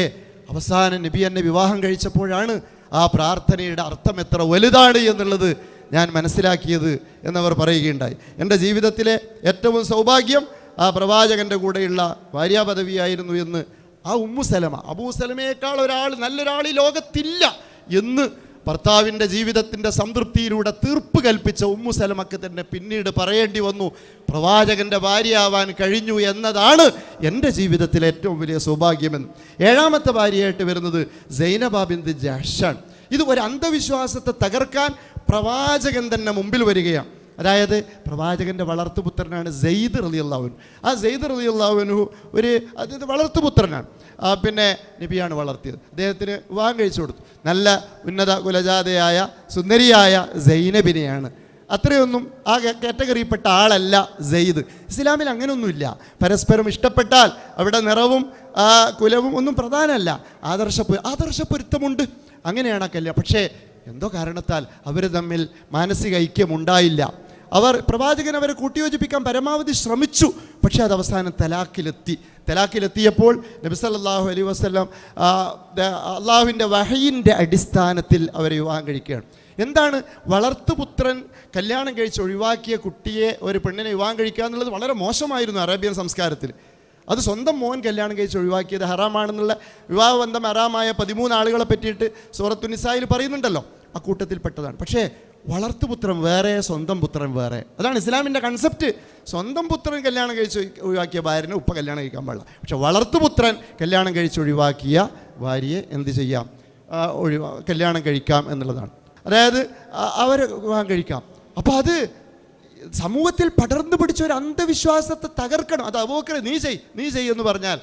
അവസാനം നബി എന്നെ വിവാഹം കഴിച്ചപ്പോഴാണ് ആ പ്രാർത്ഥനയുടെ അർത്ഥം എത്ര വലുതാണ് എന്നുള്ളത് ഞാൻ മനസ്സിലാക്കിയത് എന്നവർ പറയുകയുണ്ടായി. എൻ്റെ ജീവിതത്തിലെ ഏറ്റവും സൗഭാഗ്യം ആ പ്രവാചകൻ്റെ കൂടെയുള്ള ഭാര്യാപദവിയായിരുന്നു എന്ന് ആ ഉമ്മു സലമ, അബൂ സലമയേക്കാൾ നല്ലൊരാൾ ഈ ലോകത്തില്ല എന്ന് ഭർത്താവിൻ്റെ ജീവിതത്തിൻ്റെ സംതൃപ്തിയിലൂടെ തീർപ്പ് കൽപ്പിച്ച ഉമ്മു സലമക്ക് തന്നെ പിന്നീട് പറയേണ്ടി വന്നു, പ്രവാചകൻ്റെ ഭാര്യയാവാൻ കഴിഞ്ഞു എന്നതാണ് എൻ്റെ ജീവിതത്തിലെ ഏറ്റവും വലിയ സൗഭാഗ്യമെന്ന്. ഏഴാമത്തെ ഭാര്യയായിട്ട് വരുന്നത് സൈനബ ബിൻത് ജഹ്ഷാണ്. ഇത് ഒരു അന്ധവിശ്വാസത്തെ തകർക്കാൻ പ്രവാചകൻ തന്നെ മുമ്പിൽ വരികയാണ്. അതായത് പ്രവാചകൻ്റെ വളർത്തുപുത്രനാണ് സെയ്ദ് റളിയല്ലാഹു അൻഹു. ആ സെയ്ദ് റളിയല്ലാഹു അൻഹു അതായത് വളർത്തുപുത്രനാണ്. പിന്നെ നബിയാണ് വളർത്തിയത്. അദ്ദേഹത്തിന് വിവാഹം കഴിച്ചു കൊടുത്തു. നല്ല ഉന്നത കുലജാതയായ സുന്ദരിയായ സൈനബിനെയാണ്. അത്രയൊന്നും ആ കാറ്റഗറിയിൽപ്പെട്ട ആളല്ല സെയ്ദ്. ഇസ്ലാമിൽ അങ്ങനെയൊന്നുമില്ല. പരസ്പരം ഇഷ്ടപ്പെട്ടാൽ അവിടെ നിറവും കുലവും ഒന്നും പ്രധാനമല്ല. ആദർശപ്പൊരുത്തമുണ്ട്. അങ്ങനെയാണ് ആ കല്യാണം. പക്ഷേ എന്തോ കാരണത്താൽ അവർ തമ്മിൽ മാനസിക ഐക്യമുണ്ടായില്ല. പ്രവാചകൻ അവരെ കൂട്ടിയോജിപ്പിക്കാൻ പരമാവധി ശ്രമിച്ചു. പക്ഷേ അത് അവസാനം തലാഖിലെത്തിയപ്പോൾ നബി സല്ലല്ലാഹു അലൈഹി വസല്ലം അള്ളാഹുവിൻ്റെ വഹയിൻ്റെ അടിസ്ഥാനത്തിൽ അവരെ വിവാഹം കഴിക്കുകയാണ്. എന്താണ് വളർത്തുപുത്രൻ കല്യാണം കഴിച്ച് ഒഴിവാക്കിയ കുട്ടിയെ ഒരു പെണ്ണിനെ വിവാഹം കഴിക്കുക എന്നുള്ളത് വളരെ മോശമായിരുന്നു അറേബ്യൻ സംസ്കാരത്തിൽ. അത് സ്വന്തം മോൻ കല്യാണം കഴിച്ച് ഒഴിവാക്കിയത് ഹറാമാണെന്നുള്ള വിവാഹബന്ധം ഹറാമായ 13 ആളുകളെ പറ്റിയിട്ട് സൂറത്തു നിസായിൽ പറയുന്നുണ്ടല്ലോ, ആ കൂട്ടത്തിൽപ്പെട്ടതാണ്. പക്ഷേ വളർത്തുപുത്രൻ വേറെ, സ്വന്തം പുത്രൻ വേറെ. അതാണ് ഇസ്ലാമിൻ്റെ കൺസെപ്റ്റ്. സ്വന്തം പുത്രൻ കല്യാണം കഴിച്ച് ഒഴിവാക്കിയ ഭാര്യനെ ഉപ്പ കല്യാണം കഴിക്കാൻ പാടില്ല. പക്ഷെ വളർത്തുപുത്രൻ കല്യാണം കഴിച്ച് ഒഴിവാക്കിയ ഭാര്യയെ എന്ത് ചെയ്യാം? കല്യാണം കഴിക്കാം എന്നുള്ളതാണ്. അതായത് അവരെ വിവാഹം കഴിക്കാം. അപ്പോൾ അത് സമൂഹത്തിൽ പടർന്നു പിടിച്ച ഒരു അന്ധവിശ്വാസത്തെ തകർക്കണം. അത് അബൂബക്കർ നീ ചെയ് എന്ന് പറഞ്ഞാൽ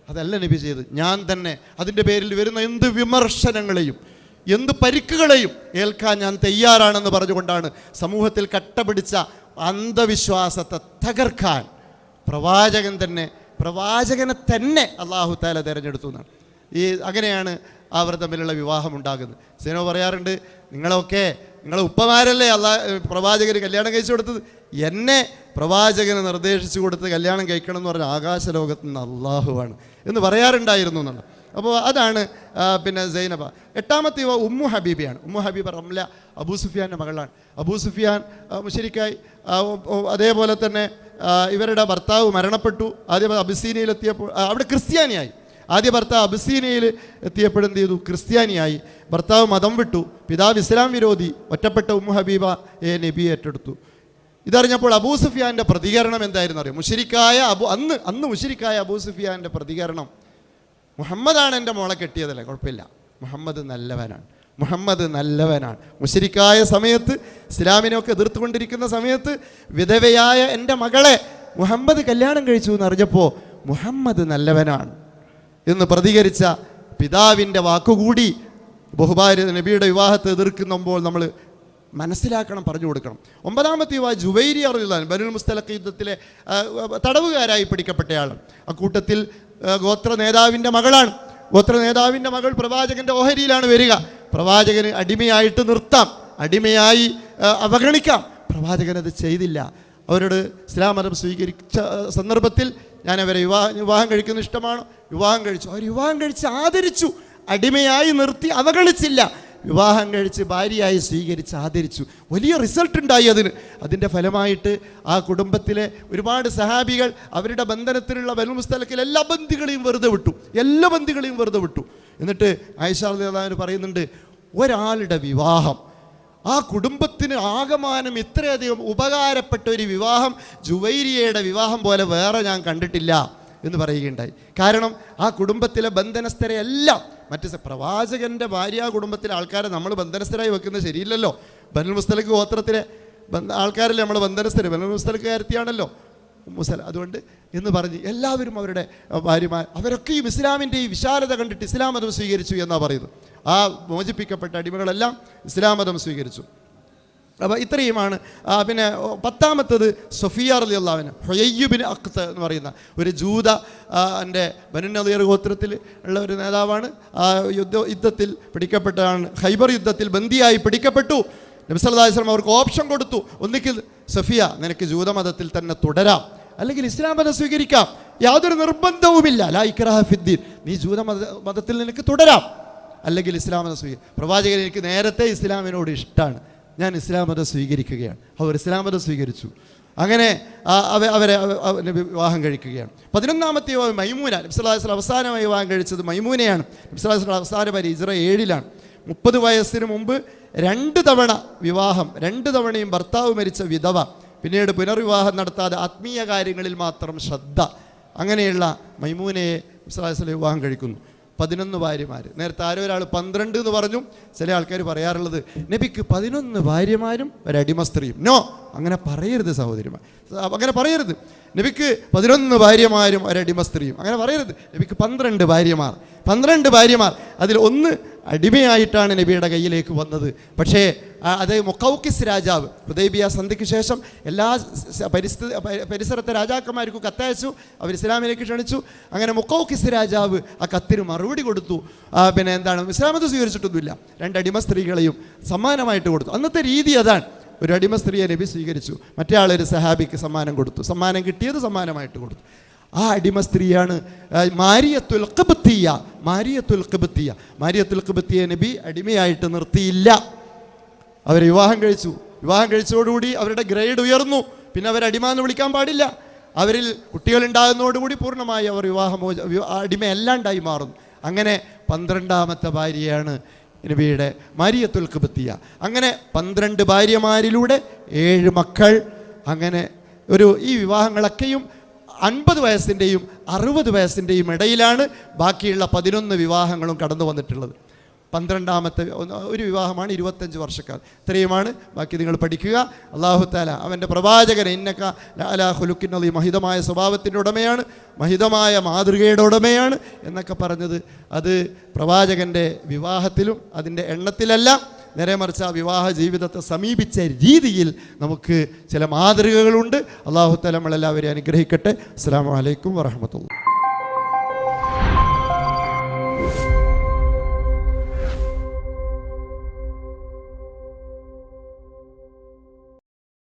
അതല്ല നബി ചെയ്ത്. ഞാൻ തന്നെ അതിൻ്റെ പേരിൽ വരുന്ന എന്ത് വിമർശനങ്ങളെയും എന്ത് പരിക്കുകളെയും ഏൽക്കാൻ ഞാൻ തയ്യാറാണെന്ന് പറഞ്ഞുകൊണ്ടാണ് സമൂഹത്തിൽ കട്ടപിടിച്ച അന്ധവിശ്വാസത്തെ തകർക്കാൻ പ്രവാചകനെ തന്നെ അല്ലാഹു തആല തിരഞ്ഞെടുത്തു എന്നാണ്. അങ്ങനെയാണ് അവർ തമ്മിലുള്ള വിവാഹം ഉണ്ടാകുന്നത്. സേനോ പറയാറുണ്ട്, നിങ്ങളെ ഉപ്പമാരല്ലേ പ്രവാചകന് കല്യാണം കഴിച്ചു കൊടുത്തത്, എന്നെ പ്രവാചകന് നിർദ്ദേശിച്ചു കൊടുത്ത് കല്യാണം കഴിക്കണം എന്ന് പറഞ്ഞ ആകാശലോകത്ത് നിന്ന് അള്ളാഹുവാണ് എന്ന് പറയാറുണ്ടായിരുന്നു എന്നുള്ളത്. അപ്പോൾ അതാണ് പിന്നെ സൈനബ. എട്ടാമത്തെ ഉമ്മു ഹബീബയാണ്. ഉമ്മു ഹബീബ റംല അബൂ സുഫിയാൻ്റെ മകളാണ്. അബൂ സുഫിയാൻ മുശ്രിക്കായി. അതേപോലെ തന്നെ ഇവരുടെ ഭർത്താവ് മരണപ്പെട്ടു. ആദ്യം അബിസീനയിലെത്തിയപ്പോൾ അവിടെ ക്രിസ്ത്യാനിയായി. ആദ്യ ഭർത്താവ് അബിസീനയിൽ എത്തിയപ്പോഴെന്ത് ചെയ്തു? ക്രിസ്ത്യാനിയായി. ഭർത്താവ് മതം വിട്ടു. പിതാവ് ഇസ്ലാം വിരോധി. ഒറ്റപ്പെട്ട ഉമ്മു ഹബീബ നബി ഏറ്റെടുത്തു. ഇതറിഞ്ഞപ്പോൾ അബൂ സുഫിയാൻ്റെ പ്രതികരണം എന്തായിരുന്നു അറിയാം? അന്ന് മുശ്രിക്കായ അബൂ സുഫിയാൻ്റെ പ്രതികരണം, മുഹമ്മദാണ് എൻ്റെ മോളെ കെട്ടിയതല്ലേ, കുഴപ്പമില്ല, മുഹമ്മദ് നല്ലവനാണ്. മുശ്രിക്കായ സമയത്ത്, ഇസ്ലാമിനെയൊക്കെ എതിർത്തുകൊണ്ടിരിക്കുന്ന സമയത്ത് വിധവയായ എൻ്റെ മകളെ മുഹമ്മദ് കല്യാണം കഴിച്ചു എന്നറിഞ്ഞപ്പോൾ മുഹമ്മദ് നല്ലവനാണ് എന്ന് പ്രതികരിച്ച പിതാവിൻ്റെ വാക്കുകൂടി ബഹുഭാര്യ നബിയുടെ വിവാഹത്തെ എതിർക്കുമ്പോൾ നമ്മൾ മനസ്സിലാക്കണം, പറഞ്ഞു കൊടുക്കണം. 9ാമത്തെ യുവാവ് ജുവൈരി റളിയല്ലാഹു അൻഹു ബനുൽ മുസ്തലഖ് യുദ്ധത്തിലെ തടവുകാരായി പിടിക്കപ്പെട്ടയാളാണ്. അക്കൂട്ടത്തിൽ ഗോത്ര നേതാവിൻ്റെ മകളാണ്. ഗോത്ര നേതാവിൻ്റെ മകൾ പ്രവാചകൻ്റെ ഓഹരിയിലാണ് വരിക. പ്രവാചകന് അടിമയായിട്ട് നിർത്താം, അടിമയായി അവഗണിക്കാം. പ്രവാചകനത് ചെയ്തില്ല. അവരോട് ഇസ്ലാം മതം സ്വീകരിച്ച സന്ദർഭത്തിൽ ഞാൻ അവരെ വിവാഹം കഴിക്കുന്ന ഇഷ്ടമാണ്, വിവാഹം കഴിച്ചു. അവർ വിവാഹം കഴിച്ച് ആദരിച്ചു. അടിമയായി നിർത്തി അവഗണിച്ചില്ല. വിവാഹം കഴിച്ച് ഭാര്യയായി സ്വീകരിച്ച് ആദരിച്ചു. വലിയ റിസൾട്ട് ഉണ്ടായി അതിൻ്റെ ഫലമായിട്ട് ആ കുടുംബത്തിലെ ഒരുപാട് സഹാബികൾ അവരുടെ ബന്ധനത്തിലുള്ള ബനുൽ മുസ്തലഖിൽ എല്ലാ ബന്ദികളെയും വെറുതെ വിട്ടു. എന്നിട്ട് ആയിഷ റളിയല്ലാഹു അൻഹ പറയുന്നുണ്ട്, ഒരാളുടെ വിവാഹം ആ കുടുംബത്തിന് ആകമാനം ഇത്രയധികം ഉപകാരപ്പെട്ട ഒരു വിവാഹം ജുവൈരിയയുടെ വിവാഹം പോലെ വേറെ ഞാൻ കണ്ടിട്ടില്ല എന്ന് പറയുകയുണ്ടായി. കാരണം ആ കുടുംബത്തിലെ ബന്ധനസ്ഥരെല്ലാം പ്രവാചകൻ്റെ ഭാര്യ കുടുംബത്തിലെ ആൾക്കാരെ നമ്മൾ ബന്ധനസ്ഥരായി വെക്കുന്നത് ശരിയില്ലല്ലോ. ബനുൽ മുസ്തലഖ് ഗോത്രത്തിലെ ആൾക്കാരല്ലേ നമ്മൾ ബന്ധനസ്ഥര്, ബനുൽ മുസ്തലഖ് കാര്യത്തിയാണല്ലോ മുസല. അതുകൊണ്ട് എന്ന് പറഞ്ഞ് എല്ലാവരും അവരുടെ ഭാര്യമാർ അവരൊക്കെയും ഇസ്ലാമിൻ്റെ ഈ വിശാലത കണ്ടിട്ട് ഇസ്ലാം മതം സ്വീകരിച്ചു എന്നാണ് പറയുന്നത്. ആ മോചിപ്പിക്കപ്പെട്ട അടിമകളെല്ലാം ഇസ്ലാം മതം സ്വീകരിച്ചു. അപ്പോൾ ഇത്രയുമാണ്. പിന്നെ 10ാമത്തത് സഫിയ റളിയല്ലാഹു അൻഹ, ഹുയയ്യ് ബിൻ അഖ്ത എന്ന് പറയുന്ന ഒരു ജൂത എൻ്റെ ബനു നദീർ ഗോത്രത്തിൽ ഉള്ള ഒരു നേതാവാണ്. യുദ്ധത്തിൽ പിടിക്കപ്പെട്ടതാണ്. ഖൈബർ യുദ്ധത്തിൽ ബന്ദിയായി പിടിക്കപ്പെട്ടു. നബി സല്ലല്ലാഹു അലൈഹി വസല്ലം അവർക്ക് ഓപ്ഷൻ കൊടുത്തു, ഒന്നിക്കിൽ സഫിയ നിനക്ക് ജൂതമതത്തിൽ തന്നെ തുടരാം, അല്ലെങ്കിൽ ഇസ്ലാം മതം സ്വീകരിക്കാം. യാതൊരു നിർബന്ധവുമില്ല. ലാ ഇക്റാഹ ഫിദ്ദീൻ, നീ ജൂത മതത്തിൽ നിനക്ക് തുടരാം, അല്ലെങ്കിൽ ഇസ്ലാം മതം പ്രവാചകൻ എനിക്ക് നേരത്തെ ഇസ്ലാമിനോട് ഇഷ്ടമാണ്, ഞാൻ ഇസ്ലാം മതം സ്വീകരിക്കുകയാണ്. അവർ ഇസ്ലാം മതം സ്വീകരിച്ചു. അങ്ങനെ അവരെ വിവാഹം കഴിക്കുകയാണ്. 11ാമത്തെ വിവാഹം മൈമൂന. നബി സല്ലല്ലാഹു അലൈഹി വസല്ലം അവസാനമായി വിവാഹം കഴിച്ചത് മൈമൂനയാണ്. നബി സല്ലല്ലാഹു അലൈഹി വസല്ലം അവസാന ഭാര്യ ഹിജ്റ 7-ലാണ്. 30 വയസ്സിന് മുമ്പ് 2 തവണ വിവാഹം, 2 തവണയും ഭർത്താവ് മരിച്ച വിധവ, പിന്നീട് പുനർവിവാഹം നടത്താതെ ആത്മീയ കാര്യങ്ങളിൽ മാത്രം ശ്രദ്ധ, അങ്ങനെയുള്ള മൈമൂനയെ നബി സല്ലല്ലാഹു അലൈഹി വസല്ലം വിവാഹം കഴിക്കുന്നു. 11 ഭാര്യമാർ. നേരത്തെ ആരോ ഒരാൾ 12 എന്ന് പറഞ്ഞു. ചില ആൾക്കാർ പറയാറുള്ളത് നബിക്ക് 11 ഭാര്യമാരും ഒരടിമ സ്ത്രീയും. നോ, അങ്ങനെ പറയരുത് സഹോദരിമാർ, അങ്ങനെ പറയരുത്. നബിക്ക് 11 ഭാര്യമാരും ഒരടിമ സ്ത്രീയും, അങ്ങനെ പറയരുത്. നബിക്ക് 12 ഭാര്യമാർ. 12 ഭാര്യമാർ, അതിൽ 1 അടിമയായിട്ടാണ് നബിയുടെ കയ്യിലേക്ക് വന്നത്. പക്ഷേ അത് മുഖൗക്കിസ് രാജാവ് ഹുദൈബിയ സന്ധിക്ക് ശേഷം എല്ലാ പരിസരത്തെ രാജാക്കന്മാർക്കും കത്തയച്ചു, അവർ ഇസ്ലാമിലേക്ക് ക്ഷണിച്ചു. അങ്ങനെ മുഖൗക്കിസ് രാജാവ് ആ കത്തിന് മറുപടി കൊടുത്തു. പിന്നെ എന്താണ്, ഇസ്ലാമത് സ്വീകരിച്ചിട്ടൊന്നുമില്ല, 2 അടിമ സ്ത്രീകളെയും സമ്മാനമായിട്ട് കൊടുത്തു. അന്നത്തെ രീതി അതാണ്. ഒരു അടിമ സ്ത്രീയെ നബി സ്വീകരിച്ചു, മറ്റേ ആളൊരു സഹാബിക്ക് സമ്മാനം കൊടുത്തു. സമ്മാനം കിട്ടിയത് സമ്മാനമായിട്ട് കൊടുത്തു. ആ അടിമ സ്ത്രീയാണ് മാരിയത്തുൽ ഖിബ്തിയ. മാരിയത്തുൽ ഖിബ്തിയെ നബി അടിമയായിട്ട് നിർത്തിയില്ല. അവർ വിവാഹം കഴിച്ചു. വിവാഹം കഴിച്ചതോടുകൂടി അവരുടെ ഗ്രേഡ് ഉയർന്നു. പിന്നെ അവർ അടിമ എന്ന് വിളിക്കാൻ പാടില്ല. അവരിൽ കുട്ടികളുണ്ടാകുന്നതോടുകൂടി പൂർണ്ണമായി അവർ അടിമയല്ലാണ്ടായി മാറുന്നു. അങ്ങനെ 12ാമത്തെ ഭാര്യയാണ് നബിയുടെ മാരിയത്തുൽ ഖിബ്തിയ. അങ്ങനെ 12 ഭാര്യമാരിലൂടെ 7 മക്കൾ. അങ്ങനെ ഈ വിവാഹങ്ങളൊക്കെയും 50 വയസ്സിൻ്റെയും 60 വയസ്സിൻ്റെയും ഇടയിലാണ് ബാക്കിയുള്ള 11 വിവാഹങ്ങളും കടന്നു വന്നിട്ടുള്ളത്. 12ാമത്തെ ഒരു വിവാഹമാണ് 25 വർഷക്കാലം. ഇത്രയുമാണ്. ബാക്കി നിങ്ങൾ പഠിക്കുക. അല്ലാഹു തആല അവൻ്റെ പ്രവാചകനെ ഇന്നക ലഅലാ ഖുലുഖിൻ അദീം, മഹിതമായ സ്വഭാവത്തിൻ്റെ ഉടമയാണ്, മഹിതമായ മാതൃകയുടെ ഉടമയാണ് എന്നൊക്കെ പറഞ്ഞത് അത് പ്രവാചകൻ്റെ വിവാഹത്തിലും അതിൻ്റെ എണ്ണത്തിലല്ല, നേരെ മറിച്ച് ആ വിവാഹ ജീവിതത്തെ സമീപിച്ച രീതിയിൽ നമുക്ക് ചില മാതൃകകളുണ്ട്. അല്ലാഹു തആല നമ്മളെല്ലാവരെയും അനുഗ്രഹിക്കട്ടെ. അസ്സലാമു അലൈക്കും വറഹ്മത്തുള്ളാഹി.